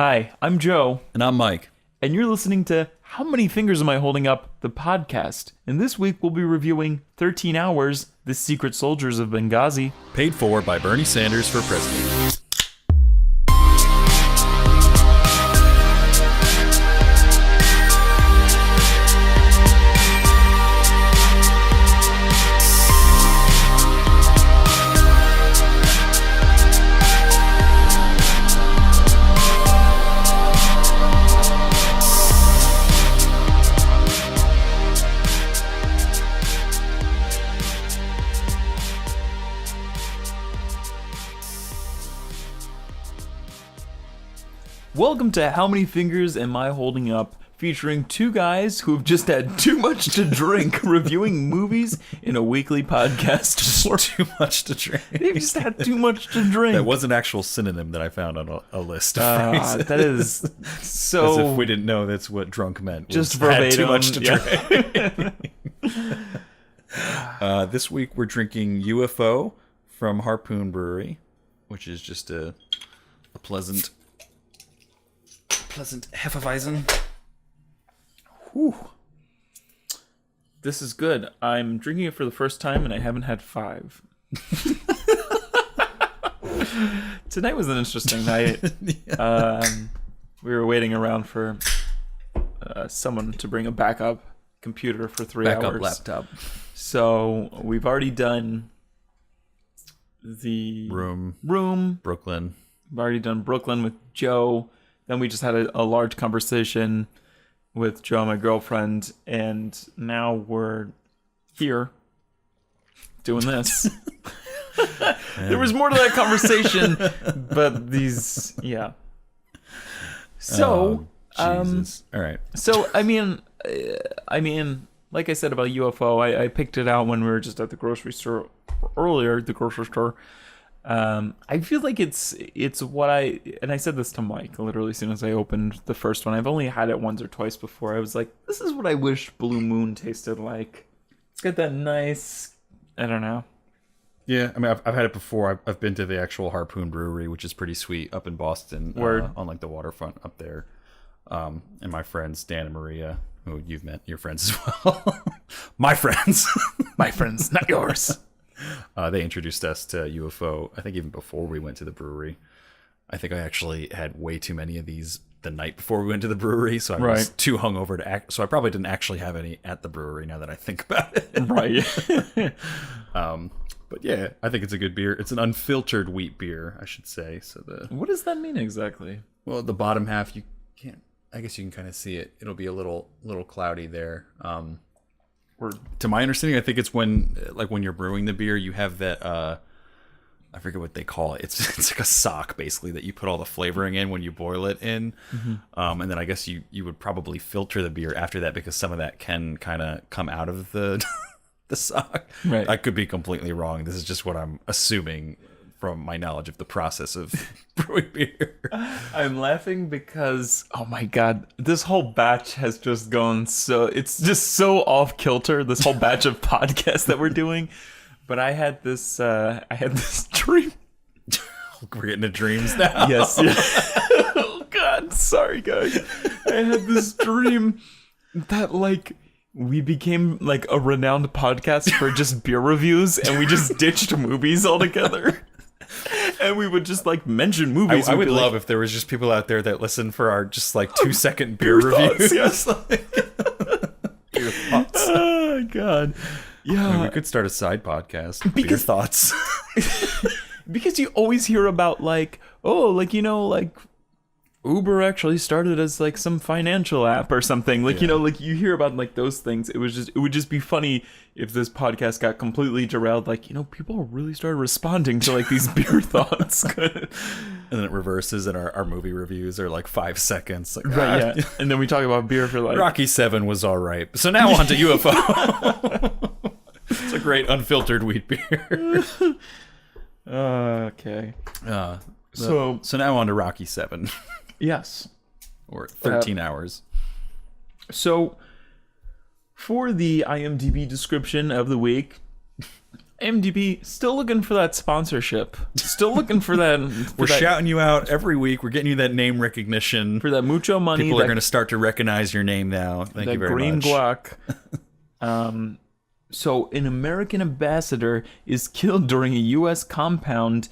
Hi, I'm Joe, And I'm Mike. and you're listening to How Many Fingers Am I Holding Up? The podcast. And this week we'll be reviewing 13 Hours, The Secret Soldiers of Benghazi. Paid for by Bernie Sanders for president. Welcome to How Many Fingers Am I Holding Up? Featuring two guys who have just had too much to drink reviewing movies in a weekly podcast. Just too much to drink. They've just had too much to drink. That was an actual synonym that I found on a list of phrases. That is so... As if we didn't know that's what drunk meant. Just verbatim. Had too much to drink. This week we're drinking UFO from Harpoon Brewery, which is just a pleasant Hefeweizen. Whew. This is good. I'm drinking it for the first time and I haven't had 5. Tonight was an interesting night. We were waiting around for someone to bring a backup computer for 3 hours. Backup laptop. So we've already done the room. Brooklyn. We've already done Brooklyn with Joe. Then we just had a large conversation with Joe, my girlfriend, and now we're here doing this. There was more to that conversation, but these, yeah. So, Jesus. All right. So I mean, like I said about UFO, I picked it out when we were just at the grocery store earlier. I feel like it's what and I said this to Mike literally as soon as I opened the first one. I've only had it once or twice before. I was like, this is what I wish Blue Moon tasted like. It's got that nice, I don't know. Yeah, I mean, I've had it before. I've been to the actual Harpoon Brewery, which is pretty sweet, up in Boston, on like the waterfront up there. And my friends Dan and Maria, who you've met, your friends as well. My friends, not yours. They introduced us to UFO, I think even before we went to the brewery. I think I actually had way too many of these the night before we went to the brewery, so I was too hungover to act. So I probably didn't actually have any at the brewery now that I think about it. Right. But yeah, I think it's a good beer. It's an unfiltered wheat beer, I should say. So what does that mean exactly? Well, the bottom half, you can't, I guess you can kind of see it. It'll be a little cloudy there. To my understanding, I think it's when you're brewing the beer, you have that I forget what they call it. It's like a sock basically that you put all the flavoring in when you boil it in, and then I guess you would probably filter the beer after that because some of that can kind of come out of the the sock. Right. I could be completely wrong. This is just what I'm assuming from my knowledge of the process of brewing beer. I'm laughing because, oh my god, this whole batch has just gone so, it's just so off kilter, this whole batch of podcasts that we're doing. But I had this dream. We're getting to dreams now. Yes. Yeah. Oh god, sorry guys. I had this dream that we became like a renowned podcast for just beer reviews and we just ditched movies altogether. And we would just mention movies. I would love if there was just people out there that listen for our just 2-second beer reviews. Yes. Beer thoughts. Oh god. Yeah. I mean, we could start a side podcast. Beer thoughts. Because you always hear about Uber actually started as some financial app or something. You hear about then things. It would just be funny if this podcast got completely derailed. People really started responding to these beer thoughts. And then it reverses and our movie reviews are 5 seconds. Right, yeah. And then we talk about beer for Rocky 7 was all right. So now on to UFO. It's a great unfiltered wheat beer. Okay. So now on to Rocky 7. Yes. Or 13 hours. So, for the IMDb description of the week, IMDb, still looking for that sponsorship. Still looking for that. We're shouting you out every week. We're getting you that name recognition. For that mucho money. People are going to start to recognize your name now. Thank you very green much. Guac. So an American ambassador is killed during a U.S. compound.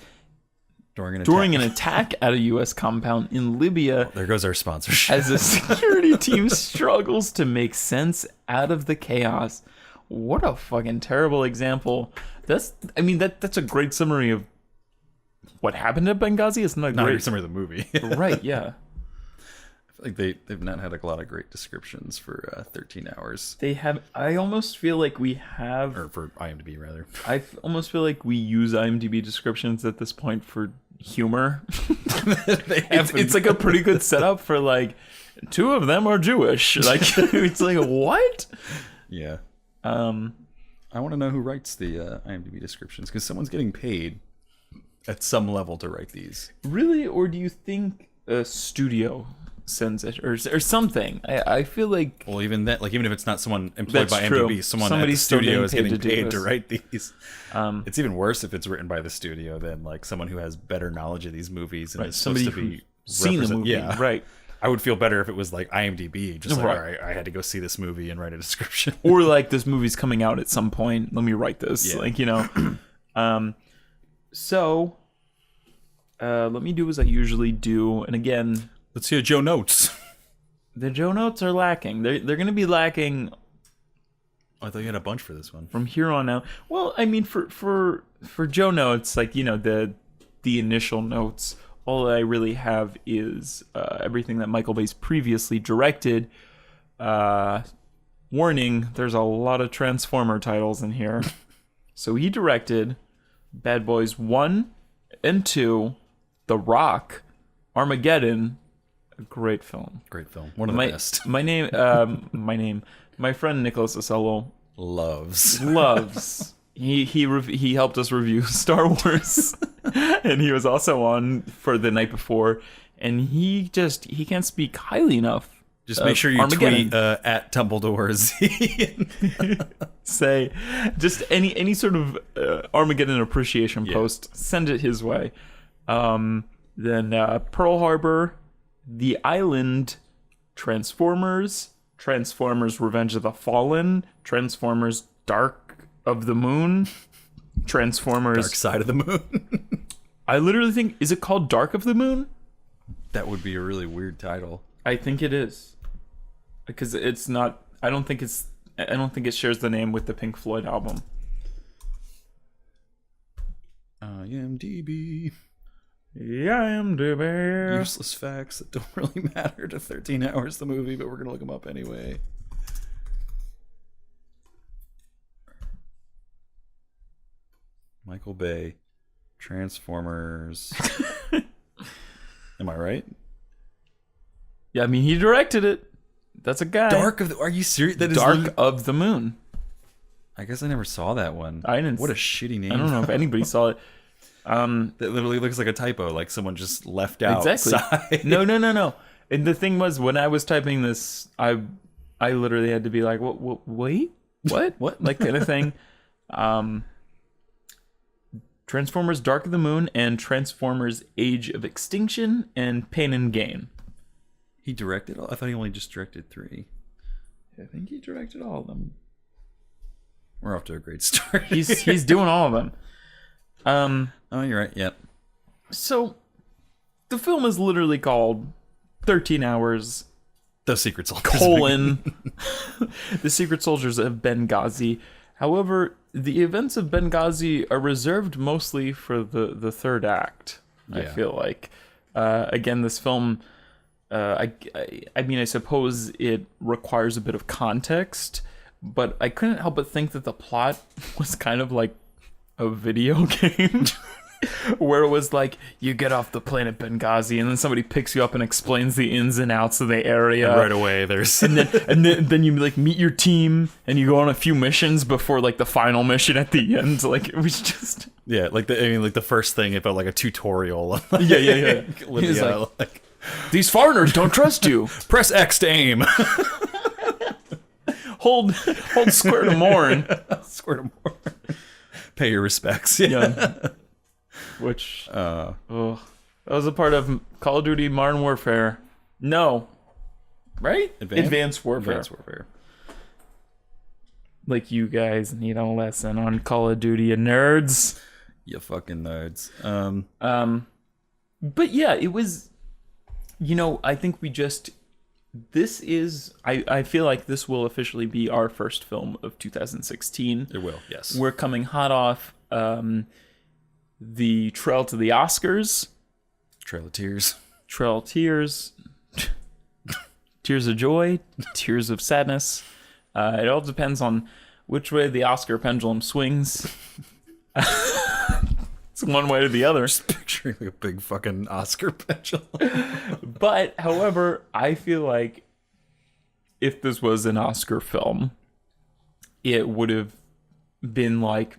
During an attack at a U.S. compound in Libya. There goes our sponsorship. As a security team struggles to make sense out of the chaos. What a fucking terrible example. That's a great summary of what happened at Benghazi. It's not a great summary of the movie. Right, yeah. I feel like they've not had a lot of great descriptions for 13 hours. They have. I almost feel like we have... Or for IMDb, rather. I almost feel like we use IMDb descriptions at this point for humor. It's like a pretty good setup for like, 2 of them are Jewish. Like, it's like, what? Yeah. I want to know who writes the IMDb descriptions, because someone's getting paid at some level to write these. Really? Or do you think a studio sends it or something? I feel like... Well, even that, like, even if it's not someone employed by true. IMDb, someone at the studio is getting paid to write these. It's even worse if it's written by the studio than like someone who has better knowledge of these movies and is supposed to be seen the movie. Yeah, right. I would feel better if it was like IMDb, just like, all right, I had to go see this movie and write a description. Or like, this movie's coming out at some point, let me write this. Yeah. Like, you know. So, let me do as I usually do. And again... Let's hear Joe Notes. The Joe Notes are lacking. They're going to be lacking... I thought you had a bunch for this one. From here on out. Well, I mean, for Joe Notes, like, you know, the initial notes... All I really have is everything that Michael Bay's previously directed. Warning, there's a lot of Transformer titles in here. So he directed Bad Boys 1 and 2, The Rock, Armageddon, a great film. Great film. One of the best. My friend Nicholas Osello loves. He helped us review Star Wars, and he was also on for the night before, and he can't speak highly enough. Just make sure you tweet at Tumbledores. Say just any sort of Armageddon appreciation post. Send it his way. Then Pearl Harbor, The Island, Transformers, Revenge of the Fallen, Transformers Dark of the Moon, Transformers Dark Side of the Moon. I literally think, is it called Dark of the Moon? That would be a really weird title. I think it is, because it's not. I don't think it shares the name with the Pink Floyd album. IMDb. IMDb. Useless facts that don't really matter to 13 Hours the movie, but we're gonna look them up anyway. Michael Bay, Transformers. Am I right? Yeah, I mean, he directed it. That's a guy. Are you serious? That is Dark of the Moon. I guess I never saw that one. I didn't. What a shitty name. I don't know if anybody saw it. That literally looks like a typo, like someone just left out. Exactly. No. And the thing was, when I was typing this, I literally had to be like, wait, what, like, kind of thing. Transformers Dark of the Moon and Transformers Age of Extinction and Pain and Gain. He directed all? I thought he only just directed 3. I think he directed all of them. We're off to a great start. He's doing all of them. Oh, you're right. Yep. So, the film is literally called 13 Hours. The Secret Soldiers. The Secret Soldiers of Benghazi. However, the events of Benghazi are reserved mostly for the third act. Yeah. I feel like. Again, this film. I mean, I suppose it requires a bit of context, but I couldn't help but think that the plot was kind of like a video game. Where it was like, you get off the planet Benghazi, and then somebody picks you up and explains the ins and outs of the area. And right away, there's and then you like meet your team, and you go on a few missions before like the final mission at the end. Like, it was just like the first thing, it felt like a tutorial. Yeah. He's like, these foreigners don't trust you. Press X to aim. hold square to mourn. Square to mourn. Pay your respects. Yeah. Which that was a part of Call of Duty Modern Warfare. No. Right? Advanced Warfare. Advanced Warfare. Like, you guys need a lesson on Call of Duty, you nerds. You fucking nerds. But yeah, it was, I think I feel like this will officially be our first film of 2016. It will, yes. We're coming hot off the Trail to the Oscars. Trail of Tears. Trail of Tears. Tears of Joy. Tears of Sadness. It all depends on which way the Oscar pendulum swings. It's one way or the other. Just picturing like a big fucking Oscar pendulum. But, however, I feel like if this was an Oscar film, it would have been like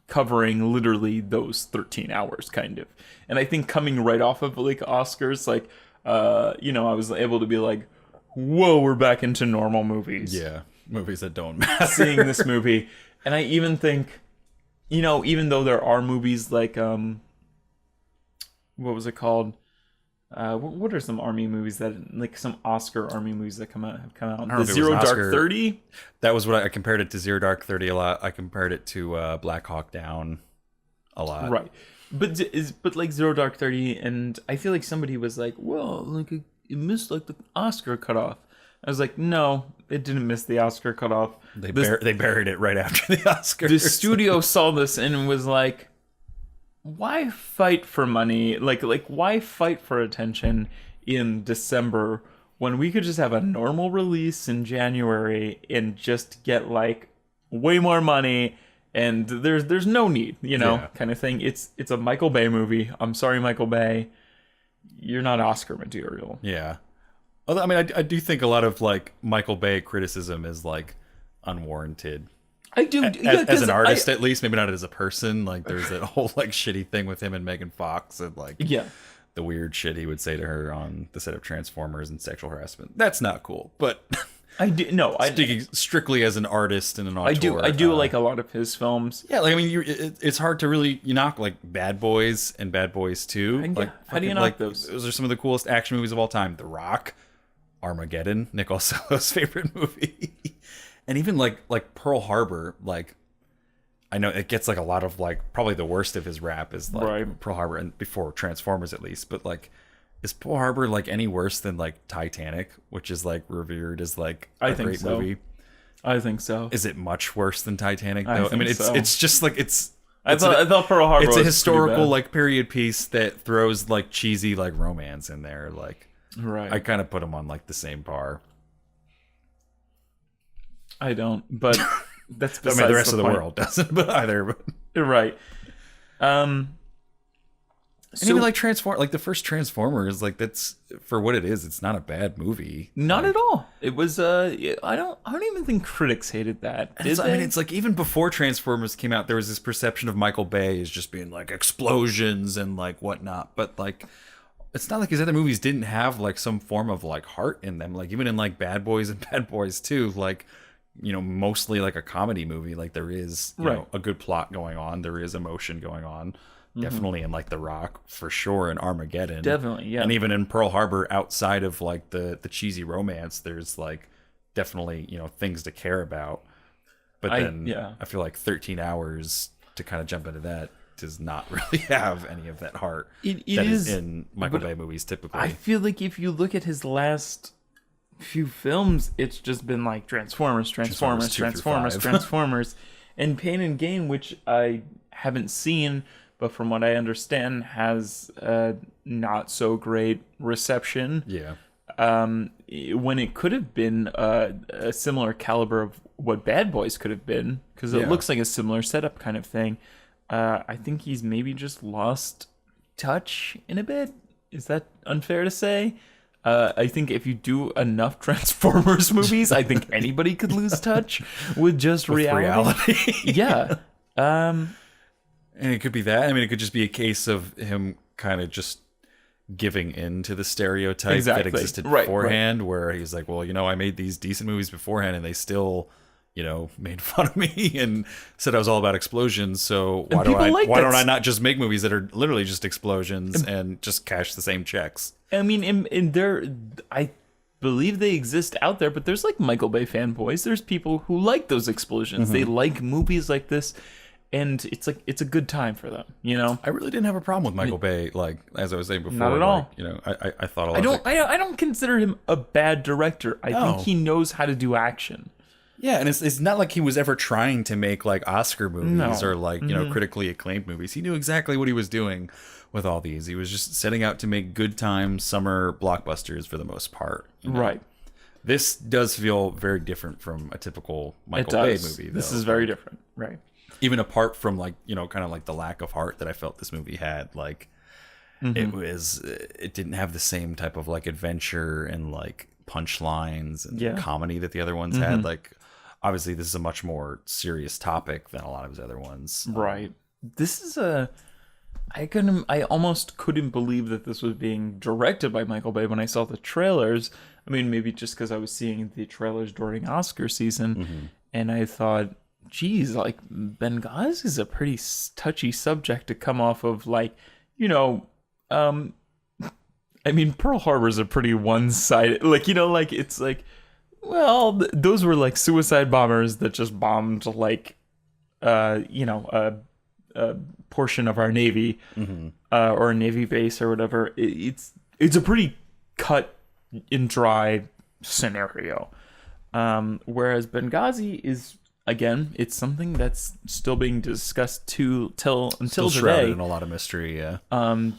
covering literally those 13 hours, kind of. And I think coming right off of like Oscars, like, I was able to be like, whoa, we're back into normal movies. Yeah, movies that don't matter. Seeing this movie. And I even think, even though there are movies like, what was it called? What are some army movies like some Oscar army movies that have come out? The Zero Dark 30? That was what I compared it to. Zero Dark 30 a lot. I compared it to Black Hawk Down a lot. Right. But like Zero Dark 30, and I feel like somebody was like, well, like it missed like the Oscar cutoff. I was like, no, it didn't miss the Oscar cutoff. They buried it right after the Oscars. The studio saw this and was like, why fight for money? Like why fight for attention in December when we could just have a normal release in January and just get like way more money, and there's no need, kind of thing. It's a Michael Bay movie. I'm sorry, Michael Bay, you're not Oscar material. Yeah. Although, I mean, I do think a lot of like Michael Bay criticism is like unwarranted. I do, as an artist, at least, maybe not as a person. Like, there's that whole like shitty thing with him and Megan Fox, and like the weird shit he would say to her on the set of Transformers and sexual harassment. That's not cool. But speaking strictly as an artist and an auteur, I do like a lot of his films. Yeah, like I mean, it's hard to really knock like Bad Boys and Bad Boys 2. How do you knock those? Those are some of the coolest action movies of all time. The Rock. Armageddon, Nick Olso's favorite movie. And even like Pearl Harbor, like I know it gets like a lot of like probably the worst of his rap is like Pearl Harbor, and before Transformers at least, but like is Pearl Harbor like any worse than like Titanic, which is like revered as like a great movie? I think so. Is it much worse than Titanic though? I mean it's just like I thought Pearl Harbor it's a historical like period piece that throws like cheesy like romance in there, like right. I kind of put them on like the same par. I don't, but that's besides I mean, the rest of the point. world doesn't, but either. Right. And even like like the first Transformers, like that's for what it is. It's not a bad movie. Not at all. It was. I don't even think critics hated that. I mean, it's like even before Transformers came out, there was this perception of Michael Bay as just being like explosions and like whatnot, but like. It's not like his other movies didn't have like some form of like heart in them. Like even in like Bad Boys and Bad Boys 2, like, mostly like a comedy movie. Like there is you know, a good plot going on. There is emotion going on. Mm-hmm. Definitely in like The Rock for sure, in Armageddon. Definitely, yeah. And even in Pearl Harbor, outside of like the cheesy romance, there's like definitely, things to care about. But then I feel like 13 hours to kind of jump into that does not really have any of that heart that is in Michael Bay movies typically. I feel like if you look at his last few films, it's just been like Transformers, and Pain and Gain, which I haven't seen, but from what I understand has not so great reception. Yeah. When it could have been a similar caliber of what Bad Boys could have been, because it looks like a similar setup kind of thing. I think he's maybe just lost touch in a bit. Is that unfair to say? I think if you do enough Transformers movies, I think anybody could lose touch with just reality. Yeah. And it could be that. I mean, it could just be a case of him kind of just giving in to the stereotype that existed beforehand, where he's like, well, I made these decent movies beforehand and they still made fun of me and said I was all about explosions. So why people like don't that I not just make movies that are literally just explosions and just cash the same checks? I mean, in there, I believe they exist out there, but there's like Michael Bay fanboys. There's people who like those explosions. They like movies like this, and it's a good time for them. I really didn't have a problem with Michael Bay, like as I was saying before. Not at all. I thought a lot. I don't consider him a bad director. I think he knows how to do action. Yeah, and it's not like he was ever trying to make like Oscar movies or like critically acclaimed movies. He knew exactly what he was doing with all these. He was just setting out to make good time summer blockbusters for the most part. Right. This does feel very different from a typical Michael Bay movie, though. This is very different. Right. Even apart from like, kind of like the lack of heart that I felt this movie had, like it didn't have the same type of like adventure and like punchlines and comedy that the other ones had. Like, obviously this is a much more serious topic than a lot of his other ones. Right. This is I almost couldn't believe that this was being directed by Michael Bay when I saw the trailers. I mean, maybe just because I was seeing the trailers during Oscar season, and I thought, geez, like Benghazi is a pretty touchy subject to come off of, like, I mean, Pearl Harbor is a pretty one-sided, like, like it's like, well, those were like suicide bombers that just bombed like, a portion of our Navy, or a Navy base or whatever. It's a pretty cut and dry scenario. Whereas Benghazi is, again, it's something that's still being discussed until Still today. Shrouded in a lot of mystery, yeah.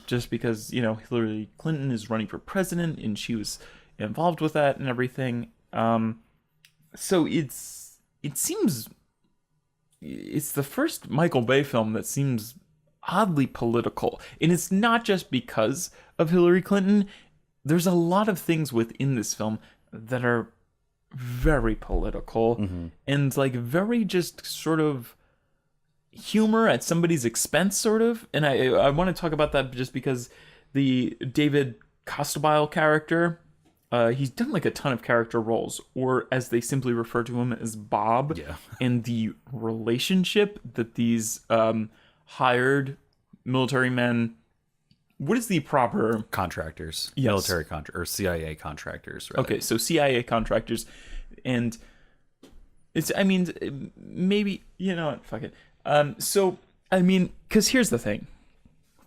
Just because, Hillary Clinton is running for president and she was involved with that and everything. So it seems it's the first Michael Bay film that seems oddly political. And it's not just because of Hillary Clinton. There's a lot of things within this film that are very political and like very just sort of humor at somebody's expense, sort of. And I want to talk about that just because the David Costabile character, he's done like a ton of character roles, or as they simply refer to him as Bob. Yeah. And the relationship that these hired military men, what is the proper contractors? Yes. Military or CIA contractors, rather. Okay, so CIA contractors, and it's, I mean, maybe, fuck it. So, I mean, because here's the thing.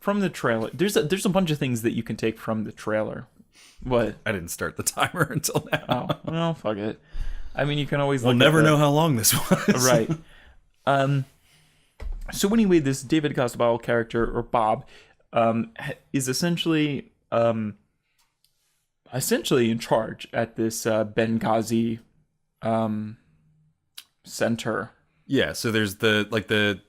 From the trailer, there's a bunch of things that you can take from the trailer. What? I didn't start the timer until now. Oh, well, fuck it. I mean, you can always We'll never know how long this was. Right. So anyway, this David Costabile character, or Bob, is essentially in charge at this Benghazi center. Yeah, so there's the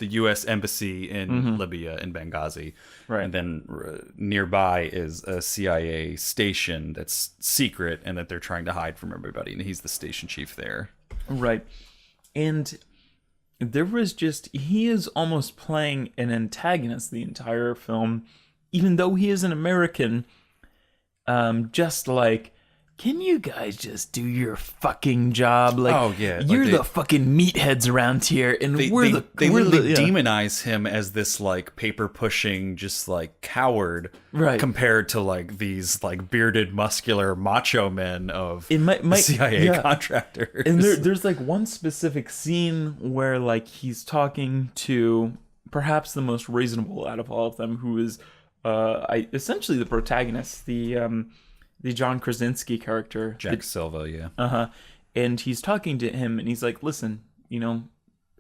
U.S. embassy in Libya, in Benghazi. Right. And then nearby is a CIA station that's secret and that they're trying to hide from everybody. And he's the station chief there. Right. And there was he is almost playing an antagonist the entire film, even though he is an American. Just like, can you guys just do your fucking job? Like, oh yeah, you're the fucking meatheads around here, and they literally demonize him as this like paper pushing, just like coward, right? Compared to like these like bearded, muscular macho men of CIA contractors. And there's like one specific scene where like he's talking to perhaps the most reasonable out of all of them, who is essentially the protagonist, the John Krasinski character. Jack Silva, yeah. And he's talking to him, and he's like, listen,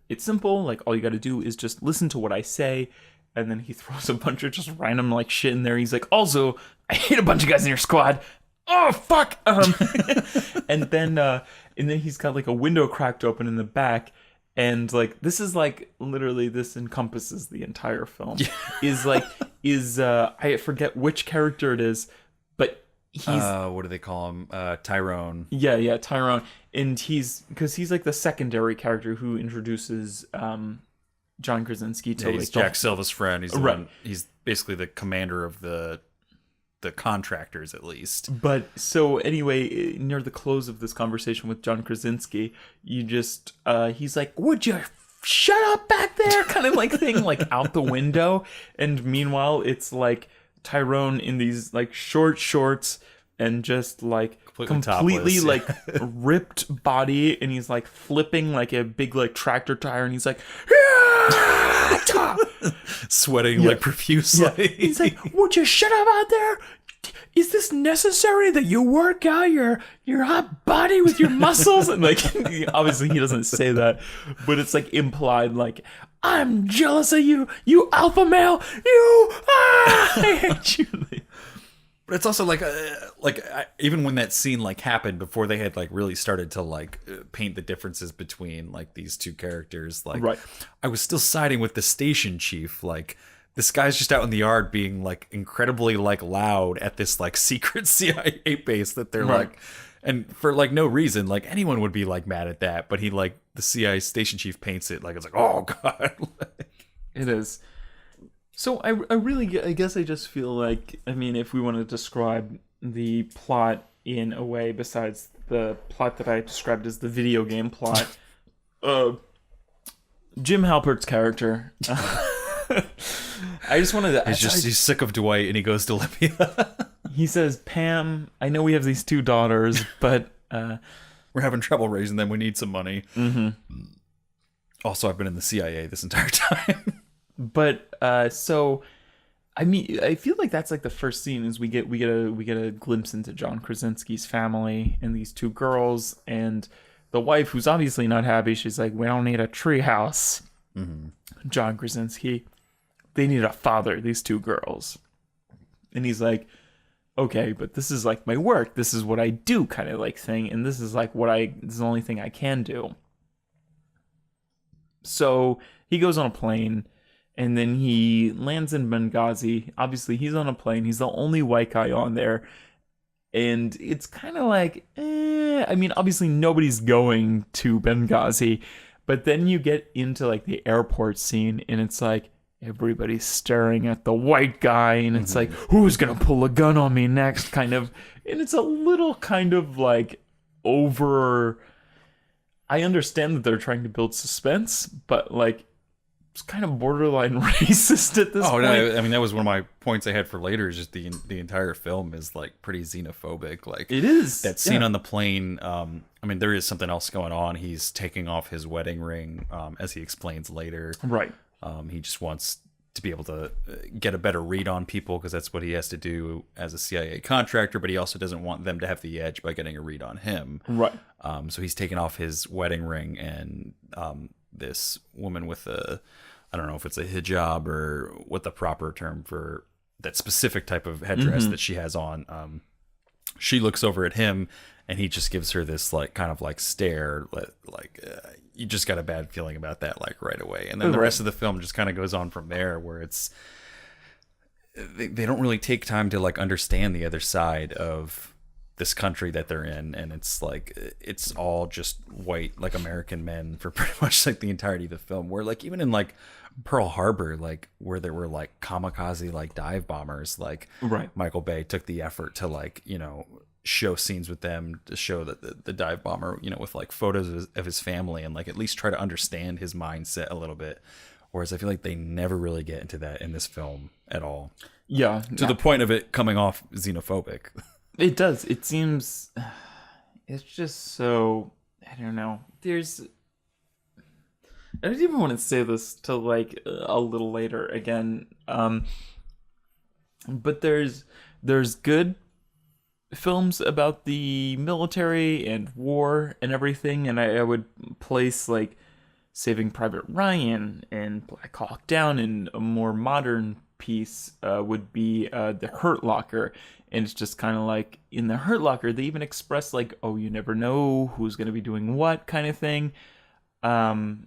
it's simple. Like, all you got to do is just listen to what I say. And then he throws a bunch of just random, like, shit in there. He's like, also, I hate a bunch of guys in your squad. Oh, fuck! And then he's got, like, a window cracked open in the back. And, like, this is, like, literally, this encompasses the entire film. I forget which character it is, but he's what do they call him? Tyrone. Yeah, Tyrone. And he's like the secondary character who introduces John Krasinski to he's Jack Silva's friend. He's the one, he's basically the commander of the the contractors at least. But so anyway, near the close of this conversation with John Krasinski, you just he's like, "Would you shut up back there?" kind of like thing, like out the window. And meanwhile, it's like Tyrone in these like short shorts and just like completely topless, like ripped body, and he's like flipping like a big like tractor tire, and he's like sweating like profusely. He's like, "Would you shut up out there? Is this necessary that you work out your hot body with your muscles?" And like, obviously he doesn't say that, but it's like implied, like, "I'm jealous of you, you alpha male, I hate you." But it's also like even when that scene like happened before they had like really started to like paint the differences between like these two characters, like right. I was still siding with the station chief. Like this guy's just out in the yard being like incredibly like loud at this like secret CIA base that they're right. like, and for like no reason, like anyone would be like mad at that, but he like the CIA station chief paints it like it's like, oh god. It is. So I guess I just feel like, I mean, if we want to describe the plot in a way besides the plot that I described as the video game plot, Jim Halpert's character, I just wanted to... He's sick of Dwight and he goes to Libya. He says, "Pam, I know we have these 2 daughters, but... we're having trouble raising them. We need some money." Mm-hmm. Also, I've been in the CIA this entire time. But so, I mean, I feel like that's like the first scene is we get a glimpse into John Krasinski's family and these 2 girls and the wife, who's obviously not happy. She's like, "We don't need a treehouse." Mm-hmm. John Krasinski, they need a father. These 2 girls, and he's like, "Okay, but this is like my work. This is what I do," kind of like thing, and this is like this is the only thing I can do. So he goes on a plane. And then he lands in Benghazi. Obviously, he's on a plane. He's the only white guy on there. And it's kind of like, I mean, obviously, nobody's going to Benghazi. But then you get into, like, the airport scene. And it's like, everybody's staring at the white guy. And it's like, who's going to pull a gun on me next? Kind of. And it's a little kind of, like, over... I understand that they're trying to build suspense. But, like... it's kind of borderline racist at this point. No, I mean that was one of my points I had for later. Is just the entire film is like pretty xenophobic. Like it is that scene on the plane. I mean there is something else going on. He's taking off his wedding ring, as he explains later. Right. He just wants to be able to get a better read on people because that's what he has to do as a CIA contractor. But he also doesn't want them to have the edge by getting a read on him. Right. So he's taking off his wedding ring and this woman with I don't know if it's a hijab or what the proper term for that specific type of headdress that she has on. She looks over at him and he just gives her this like kind of like stare, like you just got a bad feeling about that like right away. And then the rest of the film just kind of goes on from there where it's they don't really take time to like understand the other side of this country that they're in, and it's like it's all just white like American men for pretty much like the entirety of the film, where like even in like Pearl Harbor, like where there were like kamikaze like dive bombers, like Michael Bay took the effort to like, you know, show scenes with them to show that the dive bomber, you know, with like photos of his family and like at least try to understand his mindset a little bit, whereas I feel like they never really get into that in this film at all, to the point of it coming off xenophobic. It does. It seems... It's just so... I don't know. There's... I don't even want to say this till, like, a little later again. But there's good films about the military and war and everything. And I would place, like, Saving Private Ryan and Black Hawk Down, and a more modern piece would be The Hurt Locker. And it's just kind of like in The Hurt Locker, they even express like, oh, you never know who's going to be doing what kind of thing. But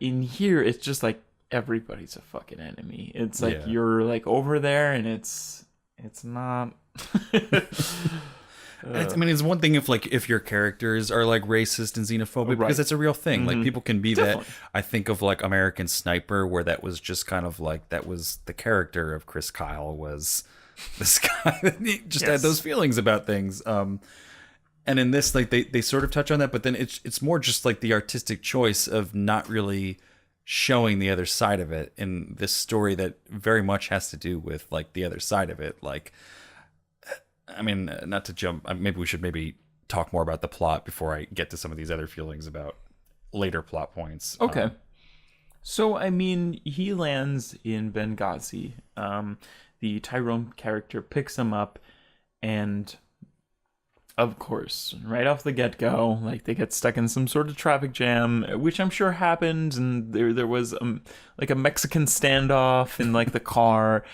in here, it's just like everybody's a fucking enemy. It's like you're like over there and it's not. I mean, it's one thing if your characters are like racist and xenophobic, because it's a real thing. Like people can be that. I think of like American Sniper, where that was just kind of like that was the character of Chris Kyle was this guy just had Yes. those feelings about things. And in this, like they sort of touch on that, but then it's more just like the artistic choice of not really showing the other side of it in this story that very much has to do with like the other side of it. Like, I mean, not to jump, maybe we should talk more about the plot before I get to some of these other feelings about later plot points. Okay. So, I mean, he lands in Benghazi. The Tyrone character picks him up, and of course, right off the get-go, like, they get stuck in some sort of traffic jam, which I'm sure happened, and there was, like, a Mexican standoff in, like, the car,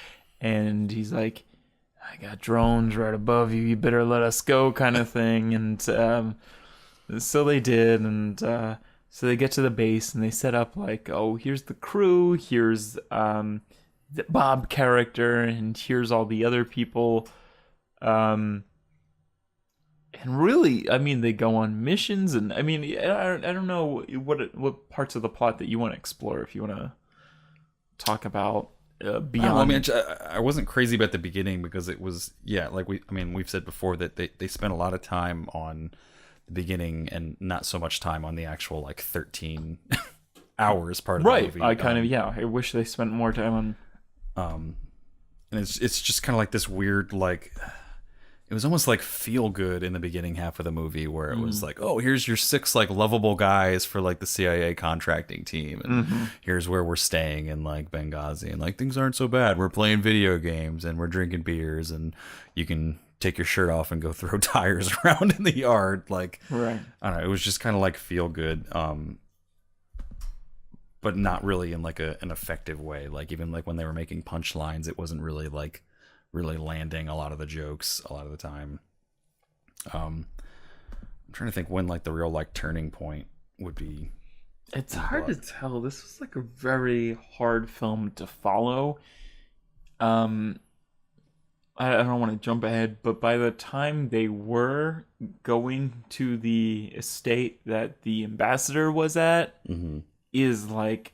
and he's like, I got drones right above you, you better let us go, kind of thing, and so they did, and so they get to the base, and they set up, like, oh, here's the crew, here's the Bob character, and here's all the other people, and really, I mean, they go on missions, and I mean, I don't know what parts of the plot that you want to explore, if you want to talk about beyond. I mean, I wasn't crazy about the beginning because it was, like we've said before that they spent a lot of time on the beginning and not so much time on the actual like 13 hours part of the movie. I kind of I wish they spent more time on. And it's just kind of like this weird like. It was almost like feel good in the beginning half of the movie where it was like, oh, here's your 6 like lovable guys for like the CIA contracting team. And here's where we're staying in like Benghazi. And like things aren't so bad. We're playing video games and we're drinking beers and you can take your shirt off and go throw tires around in the yard. Like, right. I don't know. It was just kind of like feel good. But not really in like an effective way. Like even like when they were making punchlines, it wasn't really like really landing a lot of the jokes a lot of the time. I'm trying to think when like the real like turning point would be. It's hard to tell. This was like a very hard film to follow. I don't want to jump ahead, but by the time they were going to the estate that the ambassador was at, is like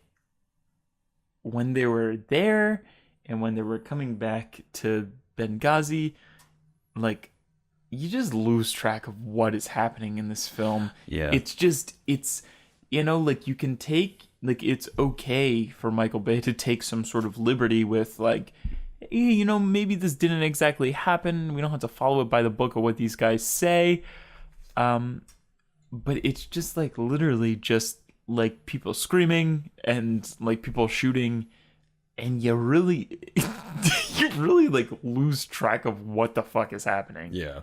when they were there. And when they were coming back to Benghazi, like, you just lose track of what is happening in this film. Yeah. It's, you know, like, you can take, like, it's okay for Michael Bay to take some sort of liberty with, like, you know, maybe this didn't exactly happen. We don't have to follow it by the book of what these guys say. But it's just, like, literally just, like, people screaming and, like, people shooting. And you really like lose track of what the fuck is happening. Yeah.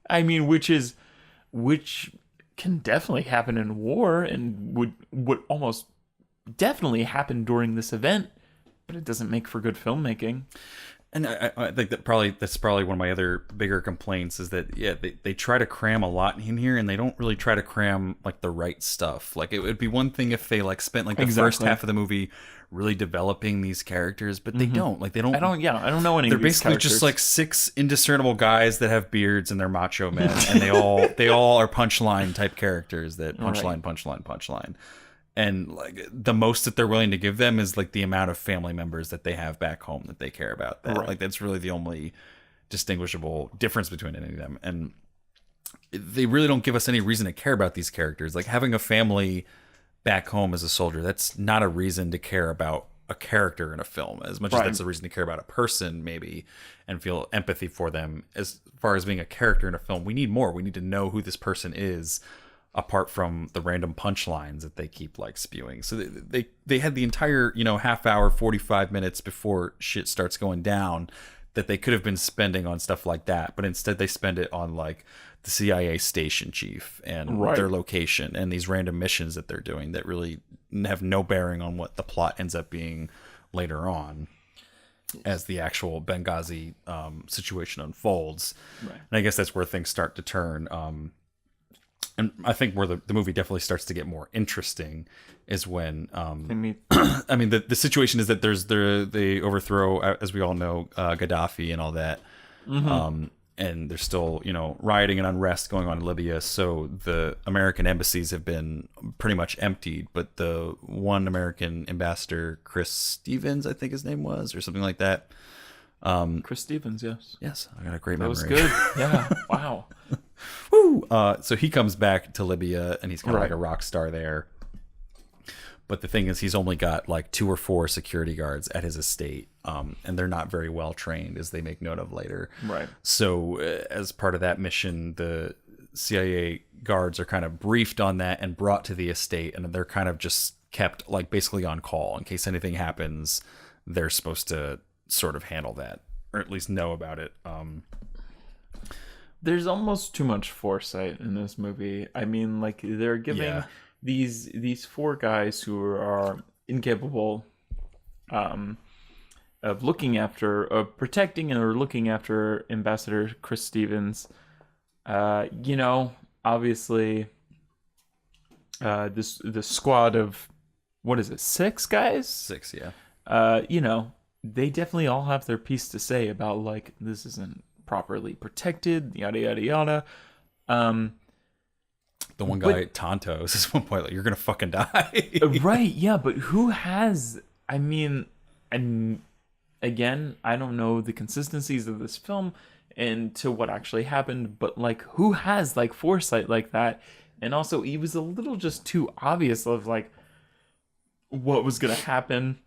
I mean, which can definitely happen in war and would almost definitely happen during this event, but it doesn't make for good filmmaking. And I think that's probably one of my other bigger complaints is that they try to cram a lot in here and they don't really try to cram like the right stuff. Like it would be one thing if they like spent like the first half of the movie really developing these characters, but they don't. Like they don't. I don't know any. They're of these basically characters. just like 6 indiscernible guys that have beards and they're macho men, and they all are punchline type characters that punchline. And like the most that they're willing to give them is like the amount of family members that they have back home that they care about. Like that's really the only distinguishable difference between any of them. And they really don't give us any reason to care about these characters. Like having a family back home as a soldier, that's not a reason to care about a character in a film as much as that's a reason to care about a person maybe and feel empathy for them. As far as being a character in a film, we need more. We need to know who this person is, apart from the random punchlines that they keep like spewing. So they had the entire, half hour, 45 minutes before shit starts going down that they could have been spending on stuff like that. But instead they spend it on like the CIA station chief and their location and these random missions that they're doing that really have no bearing on what the plot ends up being later on as the actual Benghazi situation unfolds. Right. And I guess that's where things start to turn. And I think where the movie definitely starts to get more interesting is when I mean the situation is that they overthrow, as we all know, Gaddafi and all that. And there's still, rioting and unrest going on in Libya. So the American embassies have been pretty much emptied. But the one American ambassador, Chris Stevens, I think his name was, or something like that, Chris Stevens, yes. Yes, I got a great That memory. was good. Yeah. Wow. Woo! So he comes back to Libya, and he's kind of Right. like a rock star there. But the thing is, he's only got like 2 or 4 security guards at his estate, and they're not very well trained, as they make note of later. Right. So as part of that mission, the CIA guards are kind of briefed on that and brought to the estate, and they're kind of just kept like basically on call in case anything happens. They're supposed to sort of handle that, or at least know about it. There's almost too much foresight in this movie. I mean, like they're giving these 4 guys who are incapable of looking after, of protecting or looking after Ambassador Chris Stevens. Obviously, this squad of, what is it, 6 guys? 6, yeah. They definitely all have their piece to say about like this isn't properly protected, yada yada yada. The one guy, Tonto, says at one point, like, you're gonna fucking die. Right, yeah, but who has, I mean, and again, I don't know the consistencies of this film and to what actually happened, but like who has like foresight like that? And also it was a little just too obvious of like what was gonna happen.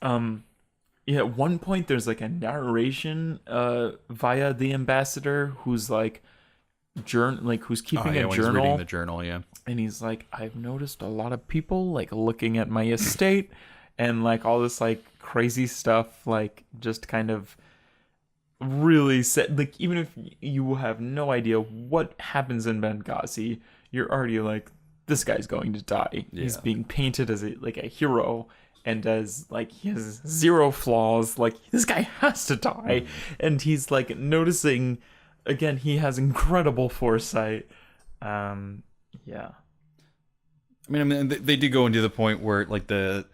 At one point there's like a narration via the ambassador who's like who's keeping a when journal. he's reading the journal, yeah. And he's like, I've noticed a lot of people like looking at my estate and like all this like crazy stuff, like just kind of really set, like even if you have no idea what happens in Benghazi, you're already like, this guy's going to die. Yeah. He's being painted as a hero and as like he has 0 flaws, like this guy has to die. And he's like noticing, again, he has incredible foresight. Yeah. I mean, they do go into the point where like the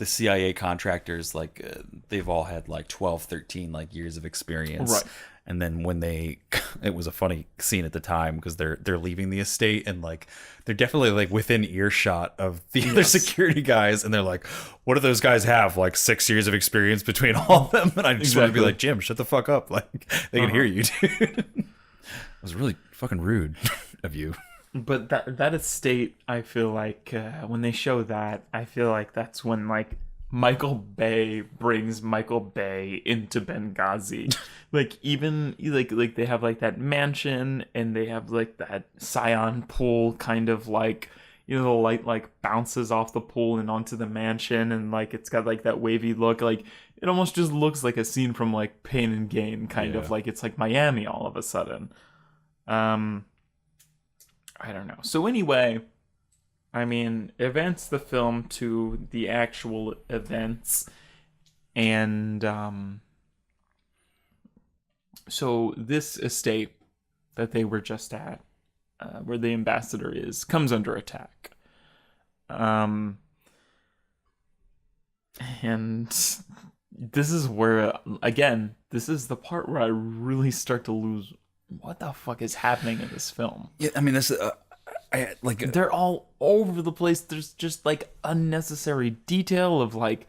CIA contractors, like they've all had like 12, 13 like years of experience. Right. And then when it was a funny scene at the time because they're leaving the estate and like they're definitely like within earshot of the other security guys, and they're like, what do those guys have? Like 6 years of experience between all of them? And I just want to be like, Jim, shut the fuck up. Like they can hear you, dude. It was really fucking rude of you. But that estate, I feel like when they show that, I feel like that's when like Michael Bay brings Michael Bay into Benghazi. Like even like they have like that mansion and they have like that Scion pool kind of like, the light like bounces off the pool and onto the mansion and like it's got like that wavy look. Like it almost just looks like a scene from like Pain and Gain kind of like it's like Miami all of a sudden. I don't know. So anyway, I mean, advance the film to the actual events. And so this estate that they were just at, where the ambassador is, comes under attack. And this is where, again, this is the part where I really start to lose what the fuck is happening in this film. Yeah, I mean, this they're all over the place. There's just like unnecessary detail of like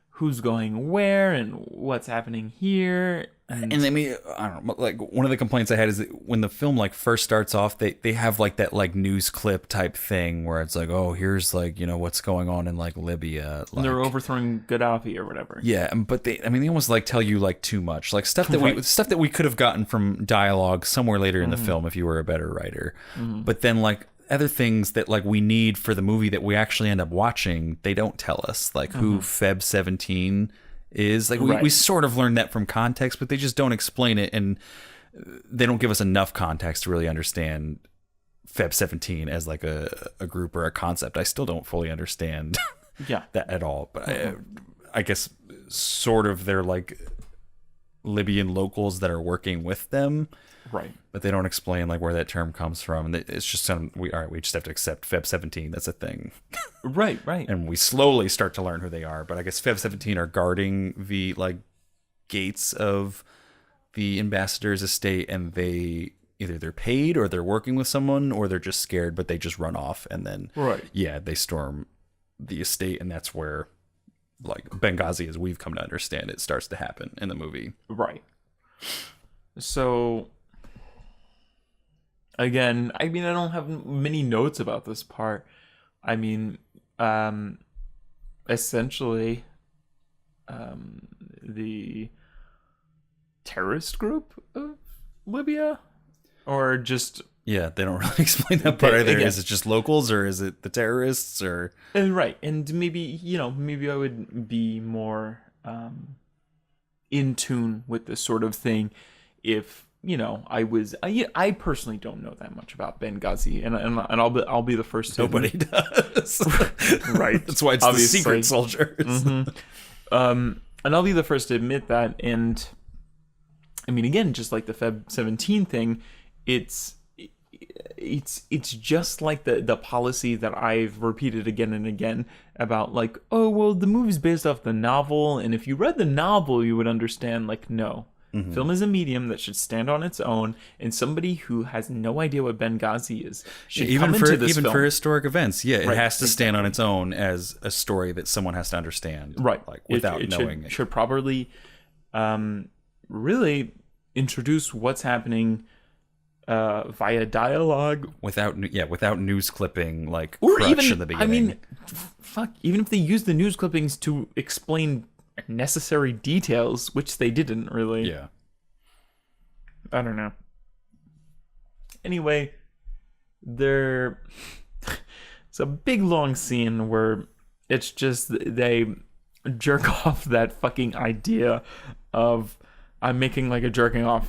who's going where and what's happening here. And I mean, I don't know, like one of the complaints I had is that when the film like first starts off, they have like that like news clip type thing where it's like, oh, here's like, what's going on in like Libya. Like, they're overthrowing Gaddafi or whatever. Yeah, but they almost like tell you like too much, like stuff that we could have gotten from dialogue somewhere later in the film if you were a better writer. But then like other things that like we need for the movie that we actually end up watching, they don't tell us, like who Feb 17 is. Like we sort of learned that from context, but they just don't explain it, and they don't give us enough context to really understand Feb 17 as like a group or a concept. I still don't fully understand that at all, but I guess sort of they're like Libyan locals that are working with them. Right. But they don't explain like where that term comes from. And it's just we just have to accept Feb 17. That's a thing. Right. And we slowly start to learn who they are. But I guess Feb 17 are guarding the like gates of the ambassador's estate, and they either they're paid or they're working with someone or they're just scared, but they just run off, and then they storm the estate, and that's where like Benghazi as we've come to understand it starts to happen in the movie. Right. So again, I mean, I don't have many notes about this part. I mean, essentially, the terrorist group of Libya, or just Yeah, they don't really explain that part either. Is it just locals, or is it the terrorists, or right? And maybe maybe I would be more in tune with this sort of thing if I personally don't know that much about Benghazi, and I'll be the first to nobody does. Right. That's why it's obviously the Secret Soldiers. Mm-hmm. And I'll be the first to admit that. And I mean, again, just like the Feb 17 thing, it's just like the policy that I've repeated again and again about, like, oh, well, the movie's based off the novel, and if you read the novel, you would understand, like, no. Mm-hmm. Film is a medium that should stand on its own, and somebody who has no idea what Benghazi is should come into this film. Even for historic events, it has to stand on its own as a story that someone has to understand, right? Like without knowing it. Should properly, really introduce what's happening via dialogue, without news clipping, like or Crutch even in the beginning. I mean, even if they use the news clippings to explain necessary details, which they didn't really. Yeah. I don't know. Anyway, it's a big long scene where it's just they jerk off that fucking idea of I'm making like a jerking off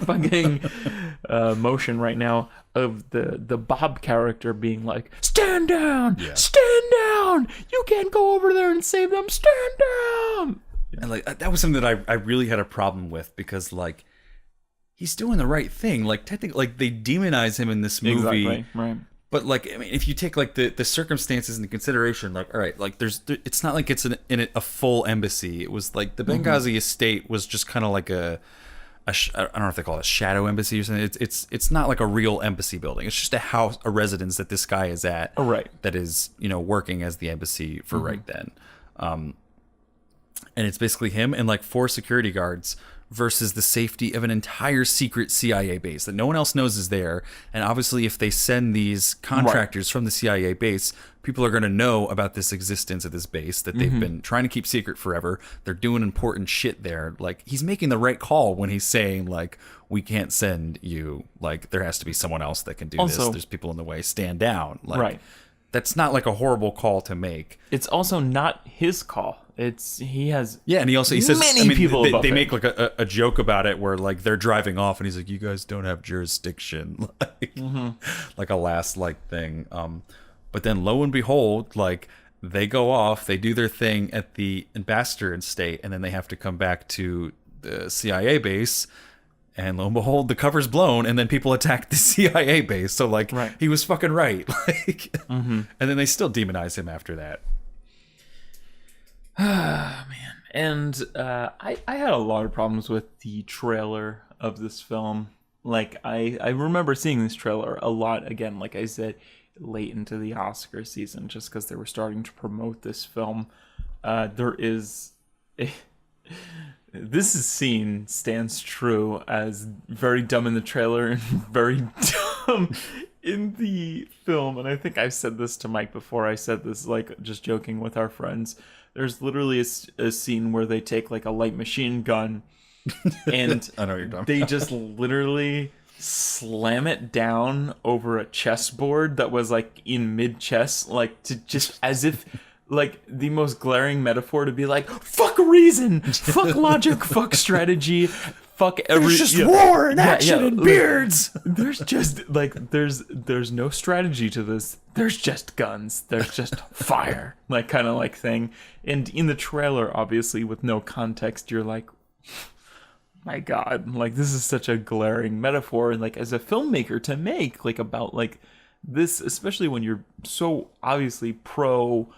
fucking motion right now of the Bob character being like, stand down, stand down, you can't go over there and save them, stand down. And like that was something that I really had a problem with, because like he's doing the right thing. Like technically, like they demonize him in this movie, exactly, right? But like, I mean, if you take like the circumstances into consideration, like, all right, like it's not like it's in a full embassy. It was like the Benghazi estate was just kind of like I don't know if they call it a shadow embassy or something. It's not like a real embassy building. It's just a house, a residence that this guy is at, right? That is working as the embassy for right then. And it's basically him and like 4 security guards versus the safety of an entire secret CIA base that no one else knows is there. And obviously, if they send these contractors from the CIA base, people are going to know about this existence of this base that they've been trying to keep secret forever. They're doing important shit there. Like, he's making the right call when he's saying, like, we can't send you. Like, there has to be someone else that can do this. There's people in the way. Stand down. Like, that's not like a horrible call to make. It's also not his call. He has and he says many people they make like a joke about it where like they're driving off and he's like, you guys don't have jurisdiction, like like a last like thing. But then lo and behold, like they go off, they do their thing at the ambassador estate, and then they have to come back to the CIA base. And lo and behold, the cover's blown, and then people attack the CIA base. So, like, he was fucking right. Like, and then they still demonize him after that. Man. And I had a lot of problems with the trailer of this film. Like, I remember seeing this trailer a lot, again, like I said, late into the Oscar season, just because they were starting to promote this film. This scene stands true as very dumb in the trailer and very dumb in the film. And I think I've said this to Mike before. I said this, like, just joking with our friends. There's literally a scene where they take, like, a light machine gun and I know what you're talking they about. just literally slam it down over a chessboard that was, like, in mid-chess, like, to just as if... like the most glaring metaphor to be like, fuck reason, fuck logic, fuck strategy, fuck every. There's just war and action and beards. There's just like there's no strategy to this. There's just guns. There's just fire, like kind of like thing. And in the trailer, obviously with no context, you're like, my God, like this is such a glaring metaphor, and like as a filmmaker to make like about like this, especially when you're so obviously pro.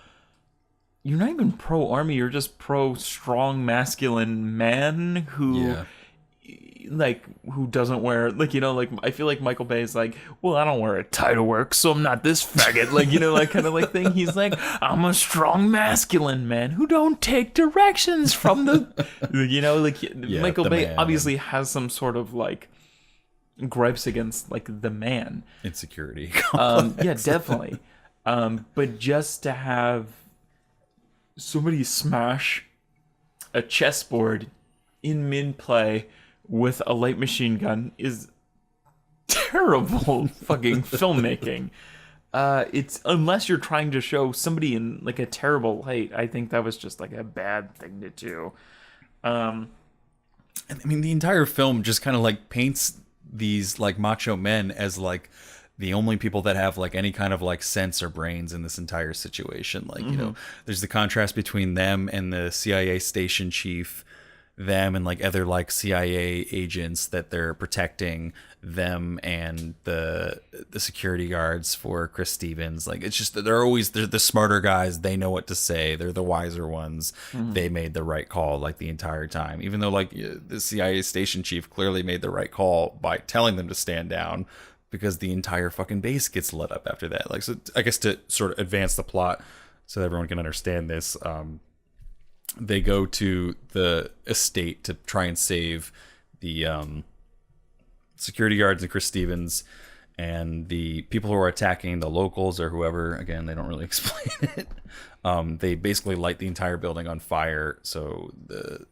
You're not even pro army, you're just pro strong masculine man who like who doesn't wear like like I feel like Michael Bay is like, well, I don't wear a tie to work, so I'm not this faggot, like like kind of like thing. He's like, I'm a strong masculine man who don't take directions from the Michael Bay obviously has some sort of like gripes against like the man insecurity. Yeah, definitely. But just to have somebody smash a chessboard in mid-play with a light machine gun is terrible fucking filmmaking. It's unless you're trying to show somebody in like a terrible light, I think that was just like a bad thing to do. I mean, the entire film just kind of like paints these like macho men as like the only people that have like any kind of like sense or brains in this entire situation. Like, there's the contrast between them and the CIA station chief, them and like other like CIA agents that they're protecting, them and the security guards for Chris Stevens. Like, it's just that they're the smarter guys. They know what to say. They're the wiser ones. They made the right call like the entire time, even though like the CIA station chief clearly made the right call by telling them to stand down, because the entire fucking base gets lit up after that. Like, so I guess to sort of advance the plot so that everyone can understand this, they go to the estate to try and save the security guards and Chris Stevens, and the people who are attacking, the locals or whoever, again, they don't really explain it. They basically light the entire building on fire. So the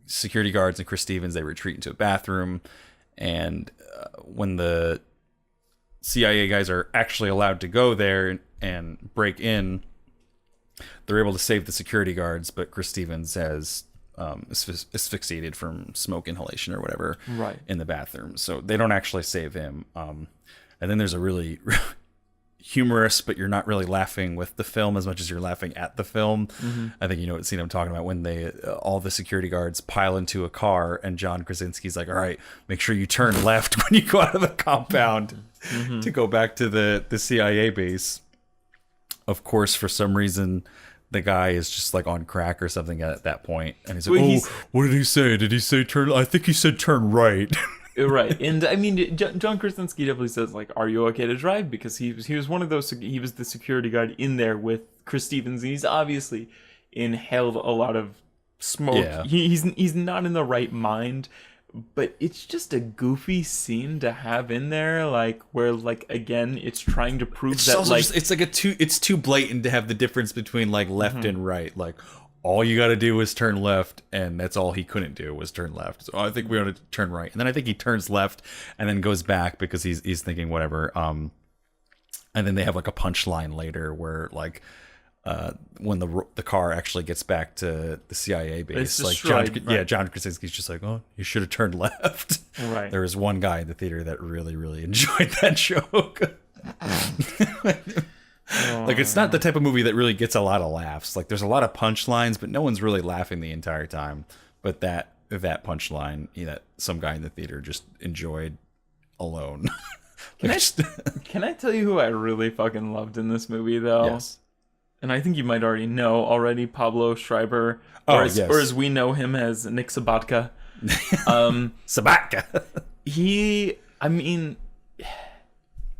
security guards and Chris Stevens, they retreat into a bathroom, and when the CIA guys are actually allowed to go there and break in, they're able to save the security guards, but Chris Stevens has asphyxiated from smoke inhalation or whatever in the bathroom. So they don't actually save him. And then there's a really humorous, but you're not really laughing with the film as much as you're laughing at the film. I think you know what scene I'm talking about, when they all the security guards pile into a car and John Krasinski's like, all right, make sure you turn left when you go out of the compound to go back to the CIA base. Of course, for some reason, the guy is just like on crack or something at that point, and he's like, what did he say? Did he say turn? I think he said turn right. Right. And I mean, John Krasinski definitely says like, are you okay to drive? Because he was one of those, he was the security guard in there with Chris Stevens, and he's obviously inhaled a lot of smoke. Yeah. He's not in the right mind, but it's just a goofy scene to have in there, like where like again it's trying to prove it's that like it's too blatant to have the difference between like left and right. Like, all you got to do is turn left, and that's all he couldn't do was turn left. So I think we ought to turn right, and then I think he turns left and then goes back because he's thinking whatever. And then they have like a punchline later where like when the car actually gets back to the CIA base, like John Krasinski's just like, oh, you should have turned left. Right. There was one guy in the theater that really enjoyed that joke. Like, it's not the type of movie that really gets a lot of laughs. Like, there's a lot of punchlines, but no one's really laughing the entire time. But that punchline, that some guy in the theater just enjoyed alone. Can I tell you who I really fucking loved in this movie, though? Yes. And I think you might already know already, Pablo Schreiber, or as we know him as Nick Sabatka. Sabatka.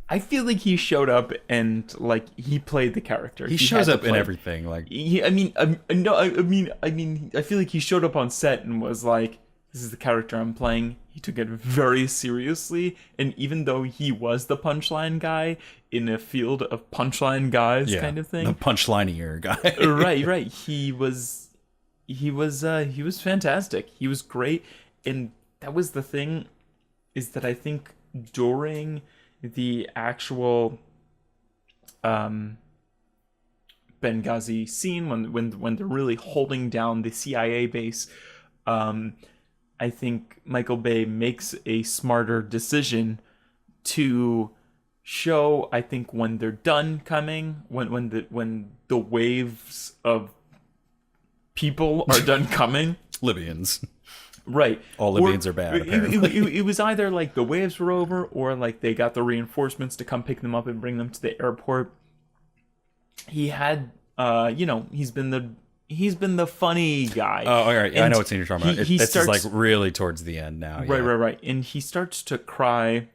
I feel like he showed up and like he played the character. He shows up in everything. Like, I feel like he showed up on set and was like, "This is the character I'm playing." He took it very seriously, and even though he was the punchline guy in a field of punchline guys, kind of thing, the punchline-ier guy, right. He was fantastic. He was great, and that was the thing, is that I think during the actual Benghazi scene, when they're really holding down the CIA base, I think Michael Bay makes a smarter decision to show, I think, when they're done coming, when the waves of people are done coming. Libyans. Right. All Libyans are bad, apparently. It was either like the waves were over, or like they got the reinforcements to come pick them up and bring them to the airport. He had, he's been he's been the funny guy. Oh, all right. I know what scene you're talking about. This is like really towards the end now. Right. And he starts to cry,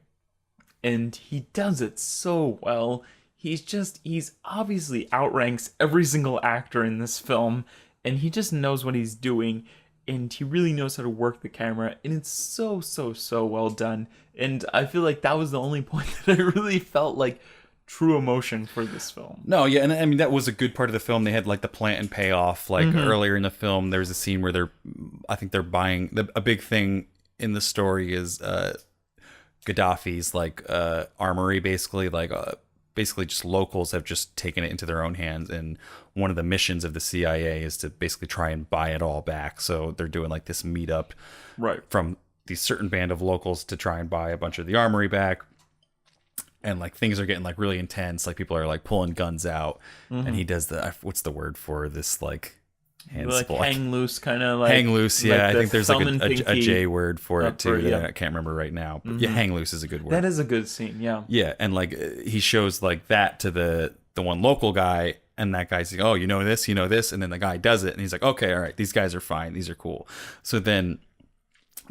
and he does it so well. He's obviously outranks every single actor in this film, and he just knows what he's doing, and he really knows how to work the camera, and it's so well done. And I feel like that was the only point that I really felt like true emotion for this film. No, yeah, and I mean that was a good part of the film. They had like the plant and payoff. Like earlier in the film, there was a scene where they're buying a big thing in the story is Gaddafi's like armory, basically basically just locals have just taken it into their own hands, and one of the missions of the CIA is to basically try and buy it all back. So they're doing like this meetup from these certain band of locals to try and buy a bunch of the armory back. And like things are getting like really intense. Like people are like pulling guns out, and he does what's the word for this like hand like sport? Hang loose, kind of like hang loose. Yeah, like I think there's like a J word for it too. Yeah. That I can't remember right now. But yeah, hang loose is a good word. That is a good scene. Yeah. Yeah, and like he shows like that to the one local guy, and that guy's like, oh, you know this, and then the guy does it, and he's like, okay, all right, these guys are fine, these are cool. So then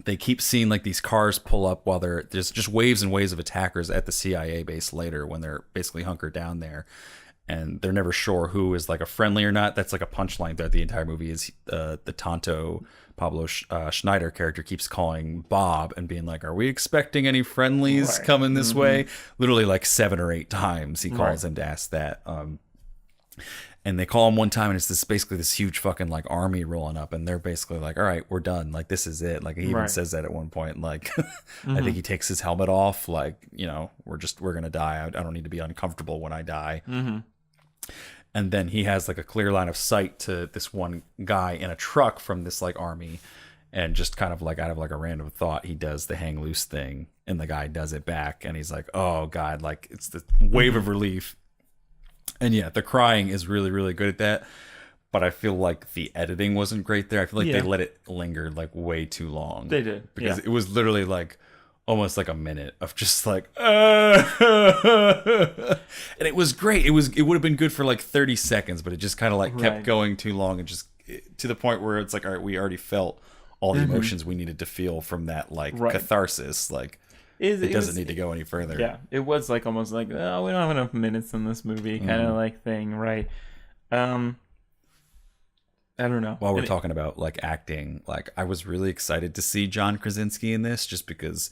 they keep seeing like these cars pull up while there's just waves and waves of attackers at the CIA base later when they're basically hunkered down there, and they're never sure who is like a friendly or not. That's like a punchline throughout the entire movie is the Tonto Pablo Schneider character keeps calling Bob and being like, are we expecting any friendlies coming this way? Literally like 7 or 8 times he calls him to ask that. And they call him one time, and it's basically this huge fucking like army rolling up, and they're basically like, all right, we're done. Like, this is it. Like, he even says that at one point. Like, I think he takes his helmet off. Like, we're going to die. I don't need to be uncomfortable when I die. And then he has like a clear line of sight to this one guy in a truck from this like army. And just kind of like out of like a random thought, he does the hang loose thing, and the guy does it back. And he's like, oh God, like it's the wave of relief. And yeah, the crying is really, really good at that. But I feel like the editing wasn't great there. I feel like they let it linger like way too long. They did. Because it was literally like almost like a minute of just like, and it was great. It would have been good for like 30 seconds, but it just kind of like kept going too long, and just to the point where it's like, all right, we already felt all the emotions we needed to feel from that like catharsis. Like, it doesn't need to go any further. Yeah, it was like almost like, oh, we don't have enough minutes in this movie kind of like thing, right? I don't know. While we're talking about like acting, like I was really excited to see John Krasinski in this, just because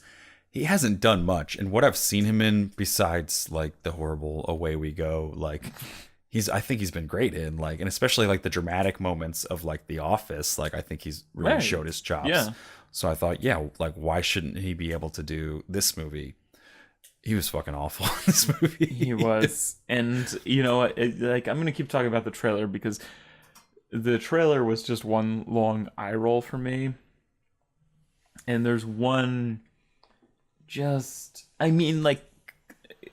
he hasn't done much, and what I've seen him in besides like the horrible Away We Go, like I think he's been great in, like, and especially like the dramatic moments of like The Office, like I think he's really showed his chops. Yeah. So I thought, yeah, like why shouldn't he be able to do this movie? He was fucking awful in this movie. He was. And you know, like I'm gonna keep talking about the trailer because the trailer was just one long eye roll for me. And there's one I mean, like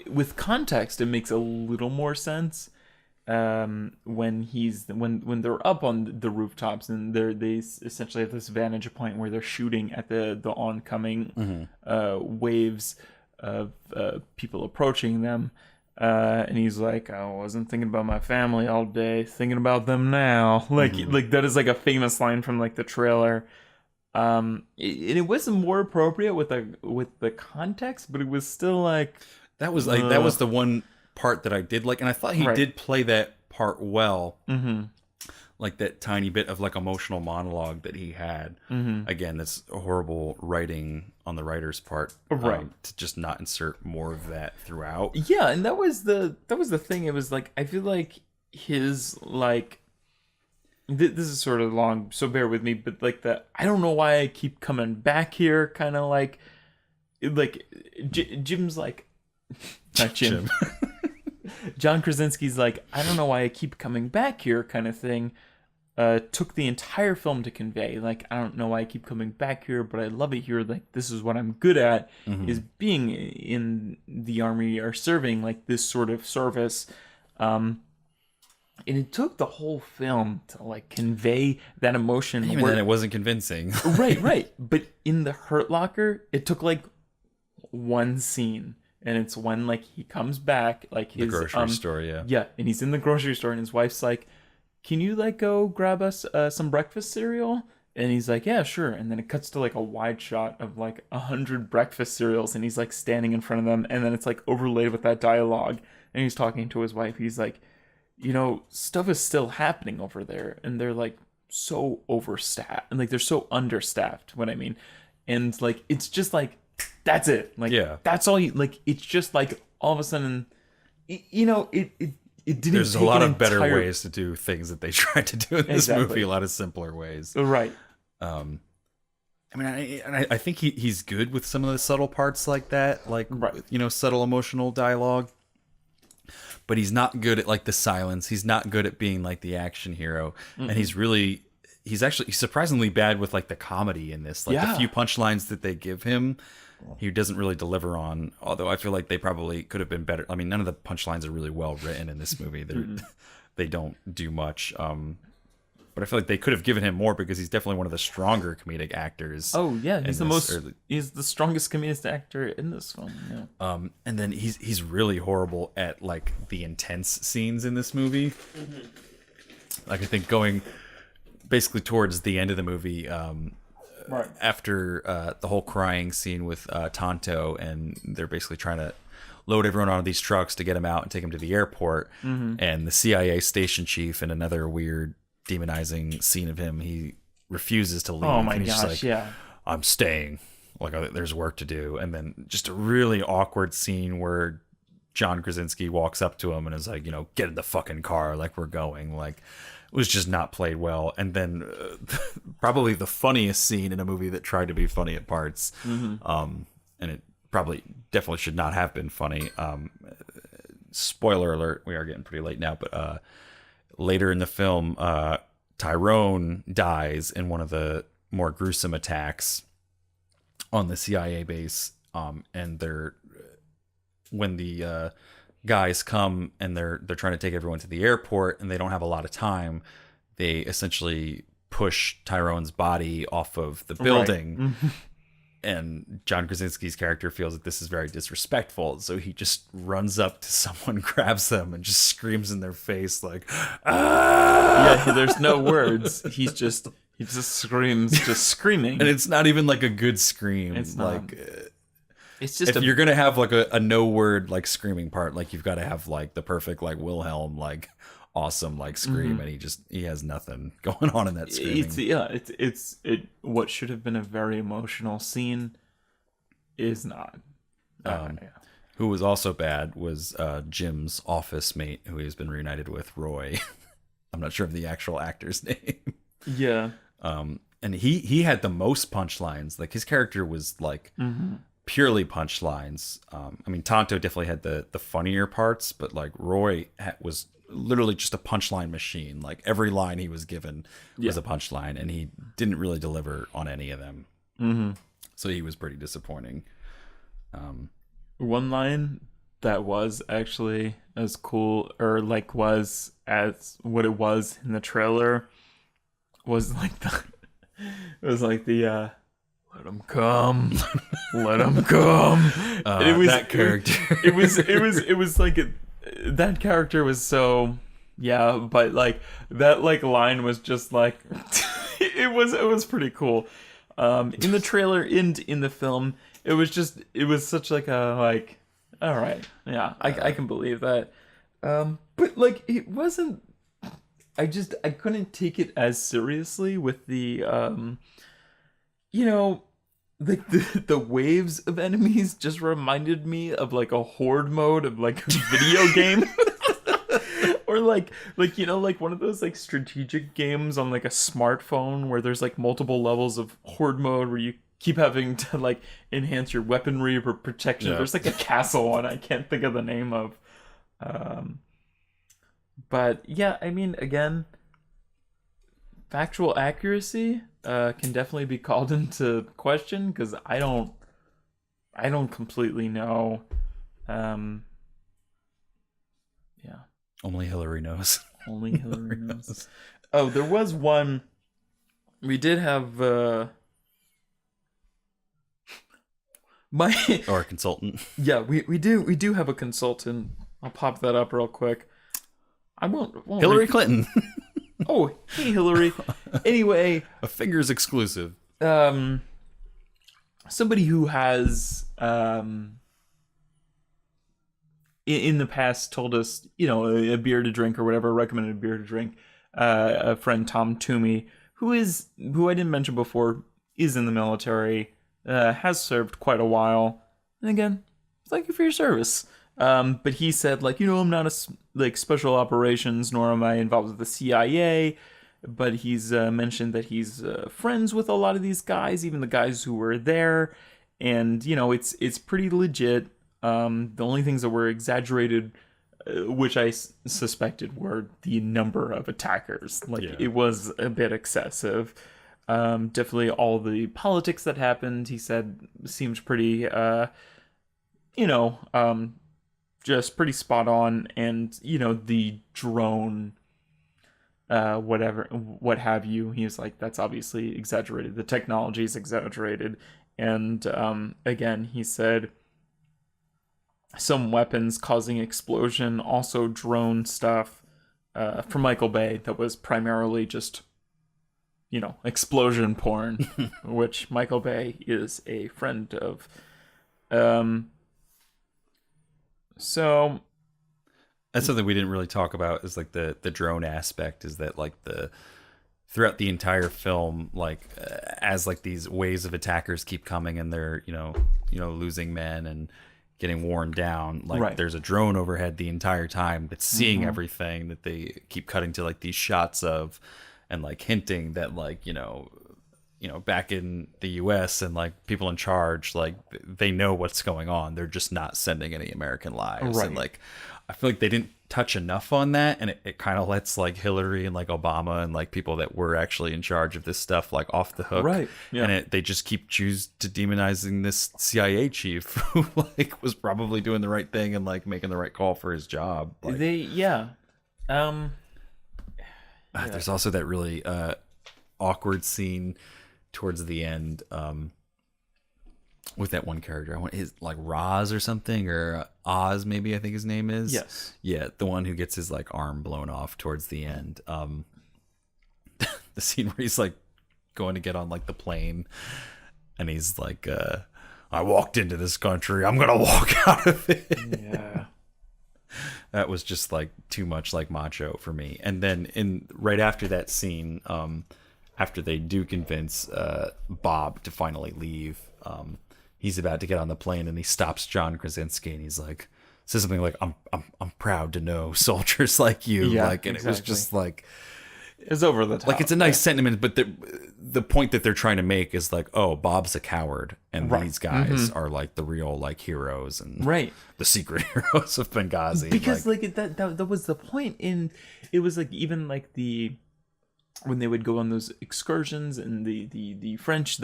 with context it makes a little more sense. When they're up on the rooftops, and they essentially have this vantage point where they're shooting at the oncoming waves of people approaching them, and he's like, I wasn't thinking about my family all day, thinking about them now. Like that is like a famous line from like the trailer. It wasn't more appropriate with the context, but it was still like that was the one part that I did like, and I thought he did play that part well. Like that tiny bit of like emotional monologue that he had. Again, that's horrible writing on the writer's part, to just not insert more of that throughout. Yeah, and that was the thing. It was like, I feel like his like this is sort of long, so bear with me, but like I don't know why I keep coming back here, kind of like Jim's like, not Jim. John Krasinski's like, I don't know why I keep coming back here, kind of thing. Took the entire film to convey, like, I don't know why I keep coming back here, but I love it here. Like, this is what I'm good at, is being in the army or serving like this sort of service. And it took the whole film to like convey that emotion. Even then, it wasn't convincing. right. But in the Hurt Locker, it took like one scene. And it's when like he comes back, like his the grocery store, yeah, and he's in the grocery store, and his wife's like, can you like go grab us some breakfast cereal? And he's like, yeah, sure. And then it cuts to like a wide shot of like 100 breakfast cereals, and he's like standing in front of them, and then it's like overlaid with that dialogue, and he's talking to his wife. He's like, stuff is still happening over there, and they're like so overstaffed, and like they're so understaffed. What I mean, and like it's just like that's it. Like that's all you like. It's just like all of a sudden, it didn't. There's a lot of better ways to do things that they tried to do in this movie. A lot of simpler ways, right? I mean, I think he's good with some of the subtle parts like that, like subtle emotional dialogue. But he's not good at like the silence. He's not good at being like the action hero, and he's surprisingly bad with like the comedy in this. Like the few punchlines that they give him, he doesn't really deliver on. Although I feel like they probably could have been better. I mean, none of the punchlines are really well written in this movie. They don't do much. But I feel like they could have given him more because he's definitely one of the stronger comedic actors. Oh yeah, he's the strongest comedic actor in this film. Yeah. And then he's really horrible at like the intense scenes in this movie. Like I think going basically towards the end of the movie, after the whole crying scene with Tonto, and they're basically trying to load everyone onto these trucks to get him out and take him to the airport, and the CIA station chief, in another weird demonizing scene of him, he refuses to leave. Oh my and he's gosh, just like, I'm staying. Like there's work to do. And then just a really awkward scene where John Krasinski walks up to him and is like, get in the fucking car, like we're going. Like it was just not played well. And then probably the funniest scene in a movie that tried to be funny at parts, and it definitely should not have been funny. Spoiler alert, we are getting pretty late now, but later in the film, Tyrone dies in one of the more gruesome attacks on the CIA base. And when the guys come and they're trying to take everyone to the airport and they don't have a lot of time, they essentially push Tyrone's body off of the building. Right. And John Krasinski's character feels that this is very disrespectful, so he just runs up to someone, grabs them, and just screams in their face like, "Ah!" Yeah, there's no words. He just screams, just screaming, and it's not even like a good scream. It's like, it's just if you're gonna have like a no word like screaming part, like you've got to have like the perfect like Wilhelm like awesome like scream, and he has nothing going on in that screaming. It's what should have been a very emotional scene is not. Who was also bad was Jim's office mate, who he's been reunited with, Roy. I'm not sure of the actual actor's name. Yeah. And he had the most punchlines. Like his character was like purely punchlines. I mean, Tonto definitely had the funnier parts, but like Roy was literally just a punchline machine. Like every line he was given was a punchline, and he didn't really deliver on any of them. So he was pretty disappointing. One line that was actually as cool, or like was as what it was in the trailer, was like the let him come, let him come. It was that character. It was like that character was so but like that like line was just like it was pretty cool. In the trailer and in the film, it was such like a like, all right, I can believe that. But like it wasn't. I couldn't take it as seriously with the like the waves of enemies just reminded me of like a horde mode of like a video game. Or like one of those like strategic games on like a smartphone where there's like multiple levels of horde mode where you keep having to like enhance your weaponry or protection. Yeah. There's like a castle one I can't think of the name of. But yeah, I mean, again, factual accuracy can definitely be called into question because I don't completely know. Only Hillary knows. Only Hillary knows. Oh, there was one. We did have or a consultant. Yeah, we do have a consultant. I'll pop that up real quick. I won't Hillary Clinton. Oh, hey, Hillary. Anyway, A Fingers exclusive. Somebody who has in the past told us, a beer to drink or whatever, recommended a beer to drink. A friend, Tom Toomey, who I didn't mention before, is in the military, has served quite a while. And again, thank you for your service. But he said, I'm not a special operations, nor am I involved with the CIA. But he's mentioned that he's friends with a lot of these guys, even the guys who were there. And, it's pretty legit. The only things that were exaggerated, which I suspected, were the number of attackers. It was a bit excessive. Definitely all the politics that happened, he said, seemed pretty, just pretty spot on. And, the drone, what have you, he was like, that's obviously exaggerated. The technology is exaggerated. And, again, he said, some weapons causing explosion, also drone stuff from Michael Bay that was primarily just, explosion porn, which Michael Bay is a friend of. So that's something we didn't really talk about, is like the drone aspect, is that like throughout the entire film, as like these waves of attackers keep coming and they're, losing men and getting worn down, right. There's a drone overhead the entire time that's seeing everything that they keep cutting to, like these shots of, and like hinting that back in the US and like people in charge, like they know what's going on. They're just not sending any American lives. Right. And I feel like they didn't touch enough on that, and it kind of lets like Hillary and like Obama and like people that were actually in charge of this stuff off the hook. Right. Yeah. And they just keep choose to demonizing this CIA chief who was probably doing the right thing and like making the right call for his job. There's also that really awkward scene towards the end with that one character. I want his Roz or something, or Oz maybe, I think his name is. Yes. Yeah, the one who gets his arm blown off towards the end. The scene where he's going to get on the plane, and he's like, I walked into this country, I'm gonna walk out of it. Yeah. That was just too much macho for me. And then right after that scene, after they do convince Bob to finally leave, he's about to get on the plane, and he stops John Krasinski, and he's says something like, I'm proud to know soldiers like you. Yeah, and exactly. It was just it's over the top. it's a nice sentiment, but the point that they're trying to make is oh, Bob's a coward, and right. these guys are the real heroes, and right. the secret heroes of Benghazi. Because that was the point. It was even when they would go on those excursions, and the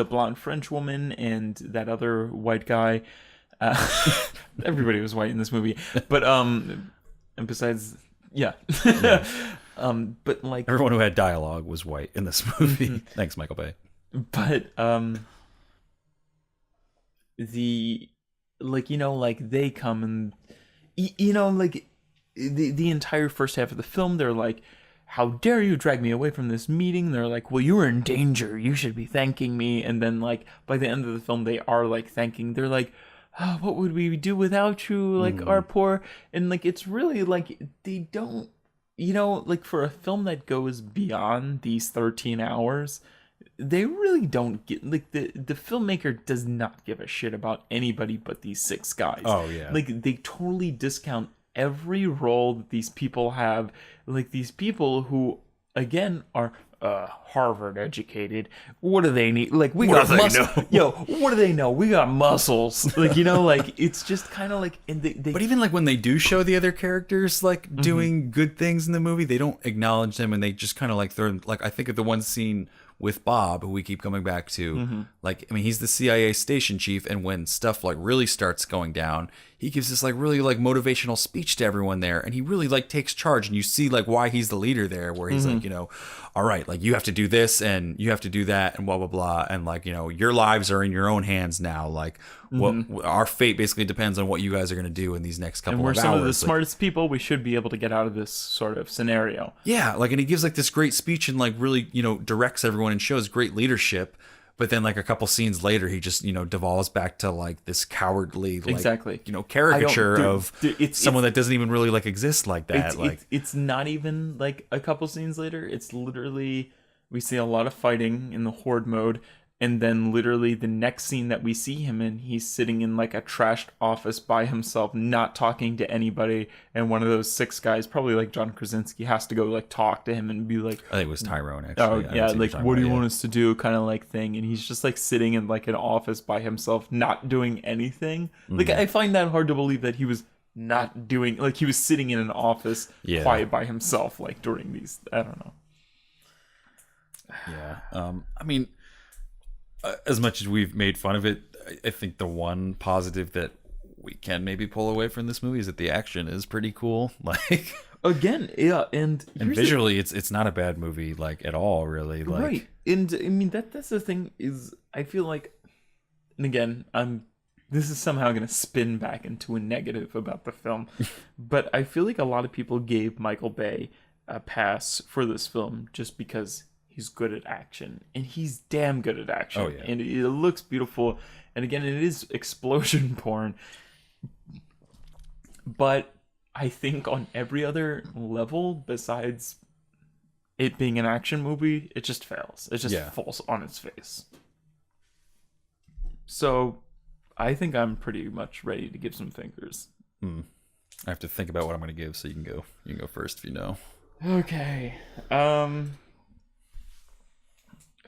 blonde French woman and that other white guy, everybody was white in this movie, but and besides, yeah. But everyone who had dialogue was white in this movie. Thanks, Michael Bay. But they come and the entire first half of the film, they're like, how dare you drag me away from this meeting? They're like, well, you were in danger, you should be thanking me. And then by the end of the film, they are thanking. They're like, oh, what would we do without you? Our poor. And it's really they don't, for a film that goes beyond these 13 hours, they really don't get the filmmaker does not give a shit about anybody but these 6 guys. Oh yeah. They totally discount every role that these people have. These people who again are Harvard educated. What do they need? We got muscles. Yo, what do they know? We got muscles. It's just kind of and they but even when they do show the other characters doing good things in the movie, they don't acknowledge them, and they just kind of throw them. I think of the one scene with Bob, who we keep coming back to. He's the CIA station chief, and when stuff really starts going down, he gives this really motivational speech to everyone there, and he really takes charge, and you see why he's the leader there, where he's all right, you have to do this and you have to do that and blah blah blah, and your lives are in your own hands now, our fate basically depends on what you guys are going to do in these next couple And we're of hours. some of the Like, smartest people. We should be able to get out of this sort of scenario. yeah, like, and he gives like this great speech and like really, directs everyone and shows great leadership. But then like a couple scenes later, he just, devolves back to like this cowardly, like, Exactly. caricature of it's someone that doesn't even really like exist like that. It's not even like a couple scenes later. It's literally, we see a lot of fighting in the horde mode. And then literally the next scene that we see him in, he's sitting in like a trashed office by himself, not talking to anybody. And one of those 6 guys, probably like John Krasinski, has to go like talk to him and be like, I think it was Tyrone actually. oh yeah, like, what do you want us to do, kind of like thing. And he's just like sitting in like an office by himself, not doing anything. Like, I find that hard to believe that he was not doing, like, he was sitting in an office quiet by himself, like during these, I don't know. Yeah. I mean, as much as we've made fun of it, I think the one positive that we can maybe pull away from this movie is that the action is pretty cool. Like, again, yeah, and visually, it's not a bad movie, like, at all, really. Like, right. And I mean, that's the thing, is I feel like, and again, this is somehow going to spin back into a negative about the film, but I feel like a lot of people gave Michael Bay a pass for this film just because he's good at action, and he's damn good at action. Oh, yeah. And it looks beautiful, and again, it is explosion porn, but I think on every other level besides it being an action movie, it just fails. It just falls on its face. So I think I'm pretty much ready to give some fingers. I have to think about what I'm going to give, so you can go first if you know. Okay.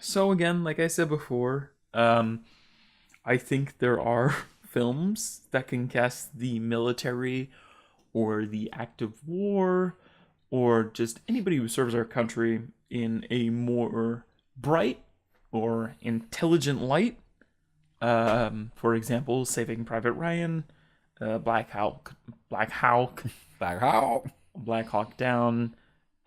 So again, like I said before, I think there are films that can cast the military or the active war or just anybody who serves our country in a more bright or intelligent light. For example, Saving Private Ryan, Black Hawk Down,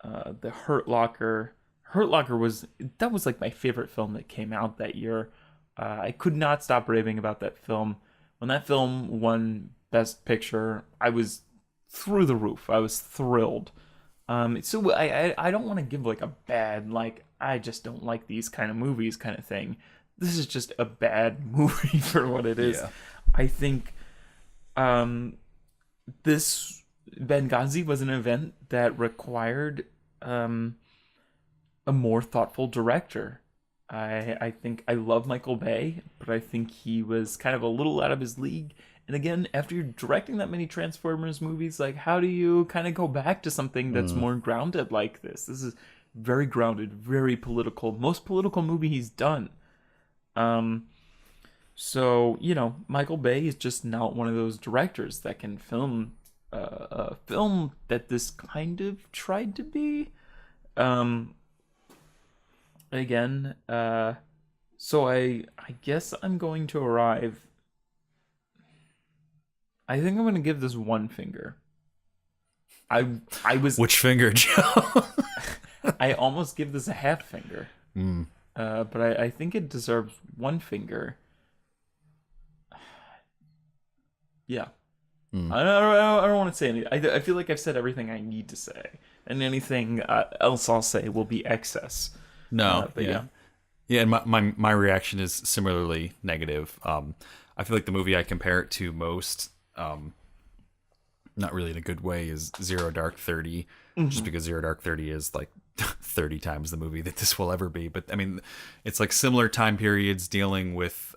The Hurt Locker. Hurt Locker was like my favorite film that came out that year. I could not stop raving about that film. When that film won Best Picture, I was through the roof. I was thrilled. So I don't want to give like a bad, like, I just don't like these kind of movies kind of thing. This is just a bad movie for what it is. Yeah. I think this Benghazi was an event that required a more thoughtful director. I think I love Michael Bay, but I think he was kind of a little out of his league. And again, after you're directing that many Transformers movies, like, how do you kind of go back to something that's more grounded like this? This is very grounded, very political. Most political movie he's done. So, Michael Bay is just not one of those directors that can film a film that this kind of tried to be. Again, so I guess I'm going to arrive. I think I'm going to give this one finger. I was... Which finger, Joe? I almost give this a half finger. But I think it deserves one finger. Yeah. I don't want to say anything. I feel like I've said everything I need to say. And anything else I'll say will be excess. No, but yeah. Yeah, and my reaction is similarly negative. I feel like the movie I compare it to most, not really in a good way, is Zero Dark 30. Just because Zero Dark 30 is like 30 times the movie that this will ever be. But I mean, it's like similar time periods dealing with,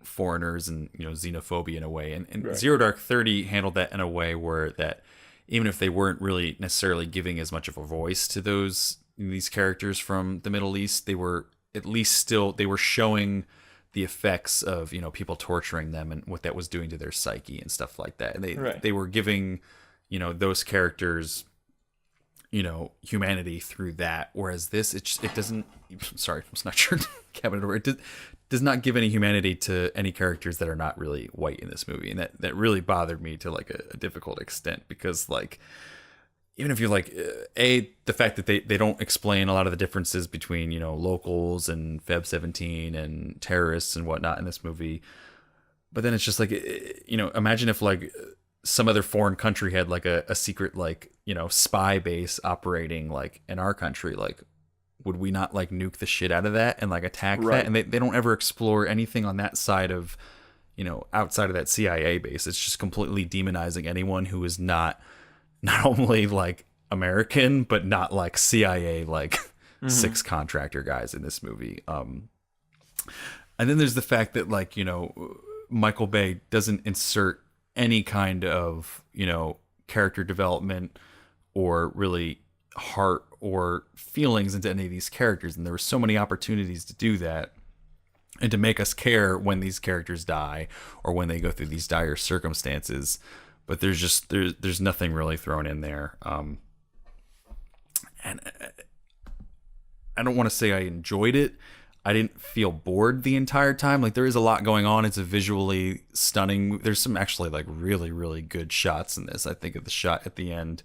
foreigners and, xenophobia in a way. And right. Zero Dark 30 handled that in a way where that even if they weren't really necessarily giving as much of a voice to these characters from the Middle East, they were at least they were showing the effects of, people torturing them and what that was doing to their psyche and stuff like that. And they were giving, those characters, humanity through that. Whereas this, it doesn't, sorry, I'm not sure cabinet over. It does not give any humanity to any characters that are not really white in this movie. And that really bothered me to like a difficult extent because like, even if you're like, the fact that they don't explain a lot of the differences between, you know, locals and Feb 17 and terrorists and whatnot in this movie. But then it's just like, you know, imagine if like some other foreign country had like a secret, like, you know, spy base operating like in our country. Like, would we not like nuke the shit out of that and like attack that? And they don't ever explore anything on that side of, you know, outside of that CIA base. It's just completely demonizing anyone who is not only like American, but not like CIA, like six contractor guys in this movie. And then there's the fact that like, you know, Michael Bay doesn't insert any kind of, you know, character development or really heart or feelings into any of these characters. And there were so many opportunities to do that and to make us care when these characters die or when they go through these dire circumstances. But there's nothing really thrown in there. And I don't want to say I enjoyed it. I didn't feel bored the entire time. Like, there is a lot going on. It's a visually stunning. There's some actually like really, really good shots in this. I think of the shot at the end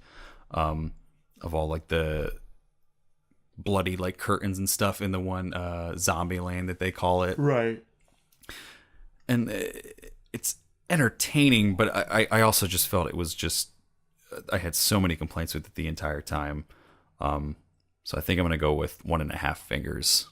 of all like the bloody like curtains and stuff in the one zombie land that they call it. Right. And it's entertaining, but I also just felt it was just, I had so many complaints with it the entire time. So I think I'm going to go with 1.5 fingers.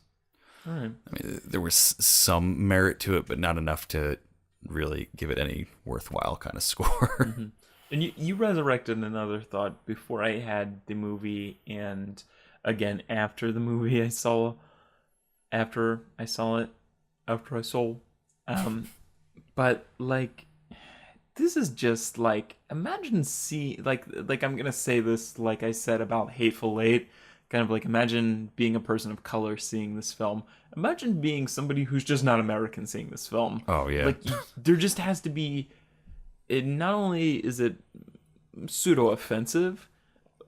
All right. I mean, there was some merit to it, but not enough to really give it any worthwhile kind of score. And you resurrected another thought before I had the movie, and again after the movie after I saw but like, this is just like, imagine like I'm gonna say this like I said about Hateful Eight, kind of like, imagine being a person of color seeing this film. Imagine being somebody who's just not American seeing this film. Oh yeah. Like, there just has to be, it not only is it pseudo offensive,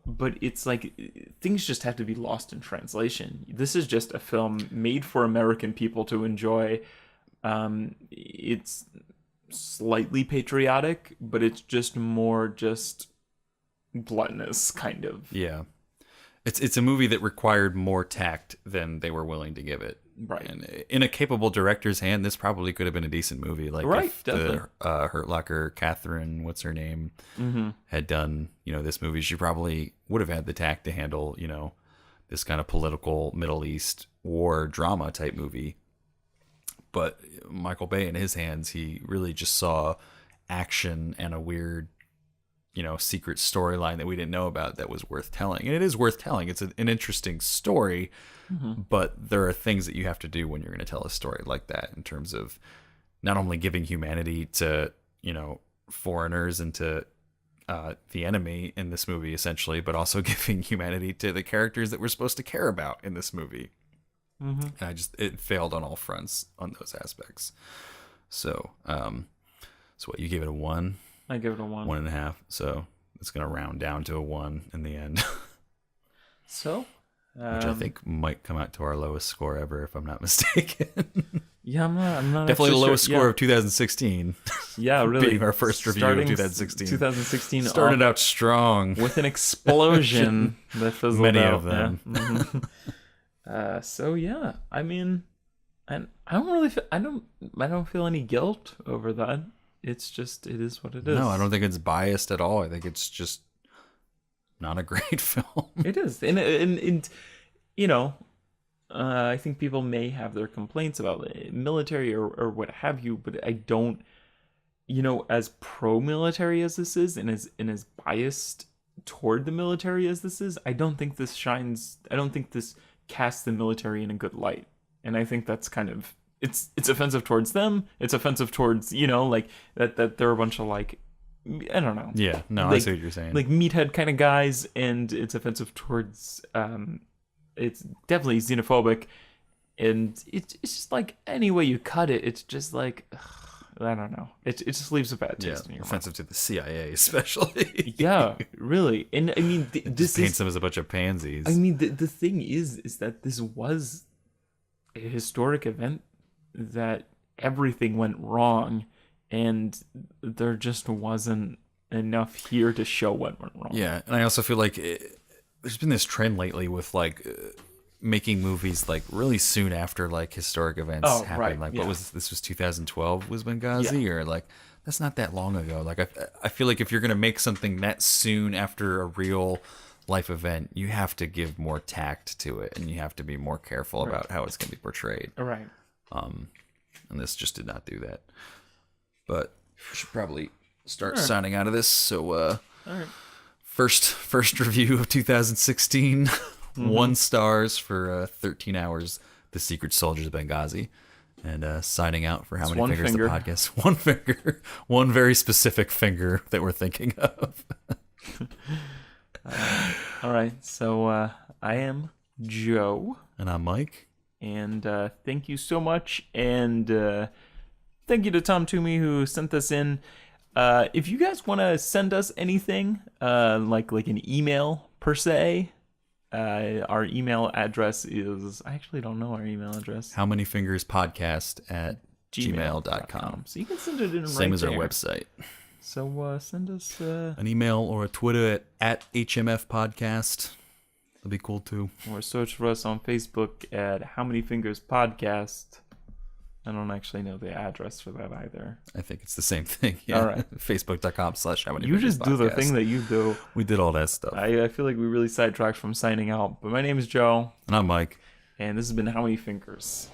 but it's like things just have to be lost in translation. This is just a film made for American people to enjoy. It's slightly patriotic, but it's just more just gluttonous, kind of. Yeah. It's a movie that required more tact than they were willing to give it. Right. And in a capable director's hand, this probably could have been a decent movie. Like, right, if definitely. the Hurt Locker, Catherine, what's her name, had done, you know, this movie, she probably would have had the tact to handle, you know, this kind of political Middle East war drama type movie. But Michael Bay, in his hands, he really just saw action and a weird, you know, secret storyline that we didn't know about that was worth telling. And it is worth telling. It's an interesting story, but there are things that you have to do when you're going to tell a story like that, in terms of not only giving humanity to, you know, foreigners and to the enemy in this movie, essentially, but also giving humanity to the characters that we're supposed to care about in this movie. And it failed on all fronts on those aspects. So, what, you gave it a 1? I give it a 1. 1.5. So it's going to round down to a 1 in the end. So, which I think might come out to our lowest score ever, if I'm not mistaken. Yeah, I'm not definitely the lowest sure. score of 2016. Yeah, really. Being our first review of 2016. 2016 started out strong with an explosion that fizzled many out. of them. Yeah. So yeah, I mean, and I don't really feel, I don't feel any guilt over that. It's just, it is what it is. No, I don't think it's biased at all. I think it's just not a great film. It is, and you know, I think people may have their complaints about the military or what have you, but I don't, you know, as pro-military as this is, and as biased toward the military as this is, I don't think this casts the military in a good light. And I think that's kind of, it's offensive towards them. It's offensive towards, you know, like that they're a bunch of like, I don't know. Yeah, no, like, I see what you're saying. Like meathead kind of guys, and it's offensive towards, it's definitely xenophobic, and it's just like, any way you cut it, it's just like, I don't know. It just leaves a bad taste in your offensive to the CIA, especially. Yeah, really. And I mean, this paints them as a bunch of pansies. I mean, the thing is that this was a historic event, that everything went wrong, and there just wasn't enough here to show what went wrong. Yeah, and I also feel like there's been this trend lately with like making movies like really soon after like historic events happen. Right. Like, what was this? Was 2012 was Benghazi, or like that's not that long ago. Like, I feel like if you're gonna make something that soon after a real life event, you have to give more tact to it, and you have to be more careful about how it's gonna be portrayed. Right. And this just did not do that. But we should probably start signing out of this. So, All right. first review of 2016, 1 stars for 13 hours. The Secret Soldiers of Benghazi, and signing out for how many one fingers finger. the podcast? 1 finger, one very specific finger that we're thinking of. All right. So I am Joe. And I'm Mike. And thank you so much. And thank you to Tom Toomey who sent this in. If you guys want to send us anything, like an email per se, our email address is... I actually don't know our email address. howmanyfingerspodcast@gmail.com. So you can send it in Same right as our there. website. So send us... An email or a Twitter at HMF Podcast. That'd be cool too. or search for us on Facebook at How Many Fingers Podcast. I don't actually know the address for that either. I think it's the same thing. Yeah. All right. Facebook.com/howmanyfingerspodcast. You just do the thing that you do. We did all that stuff. I feel like we really sidetracked from signing out. But my name is Joe, And I'm Mike. and this has been How Many Fingers.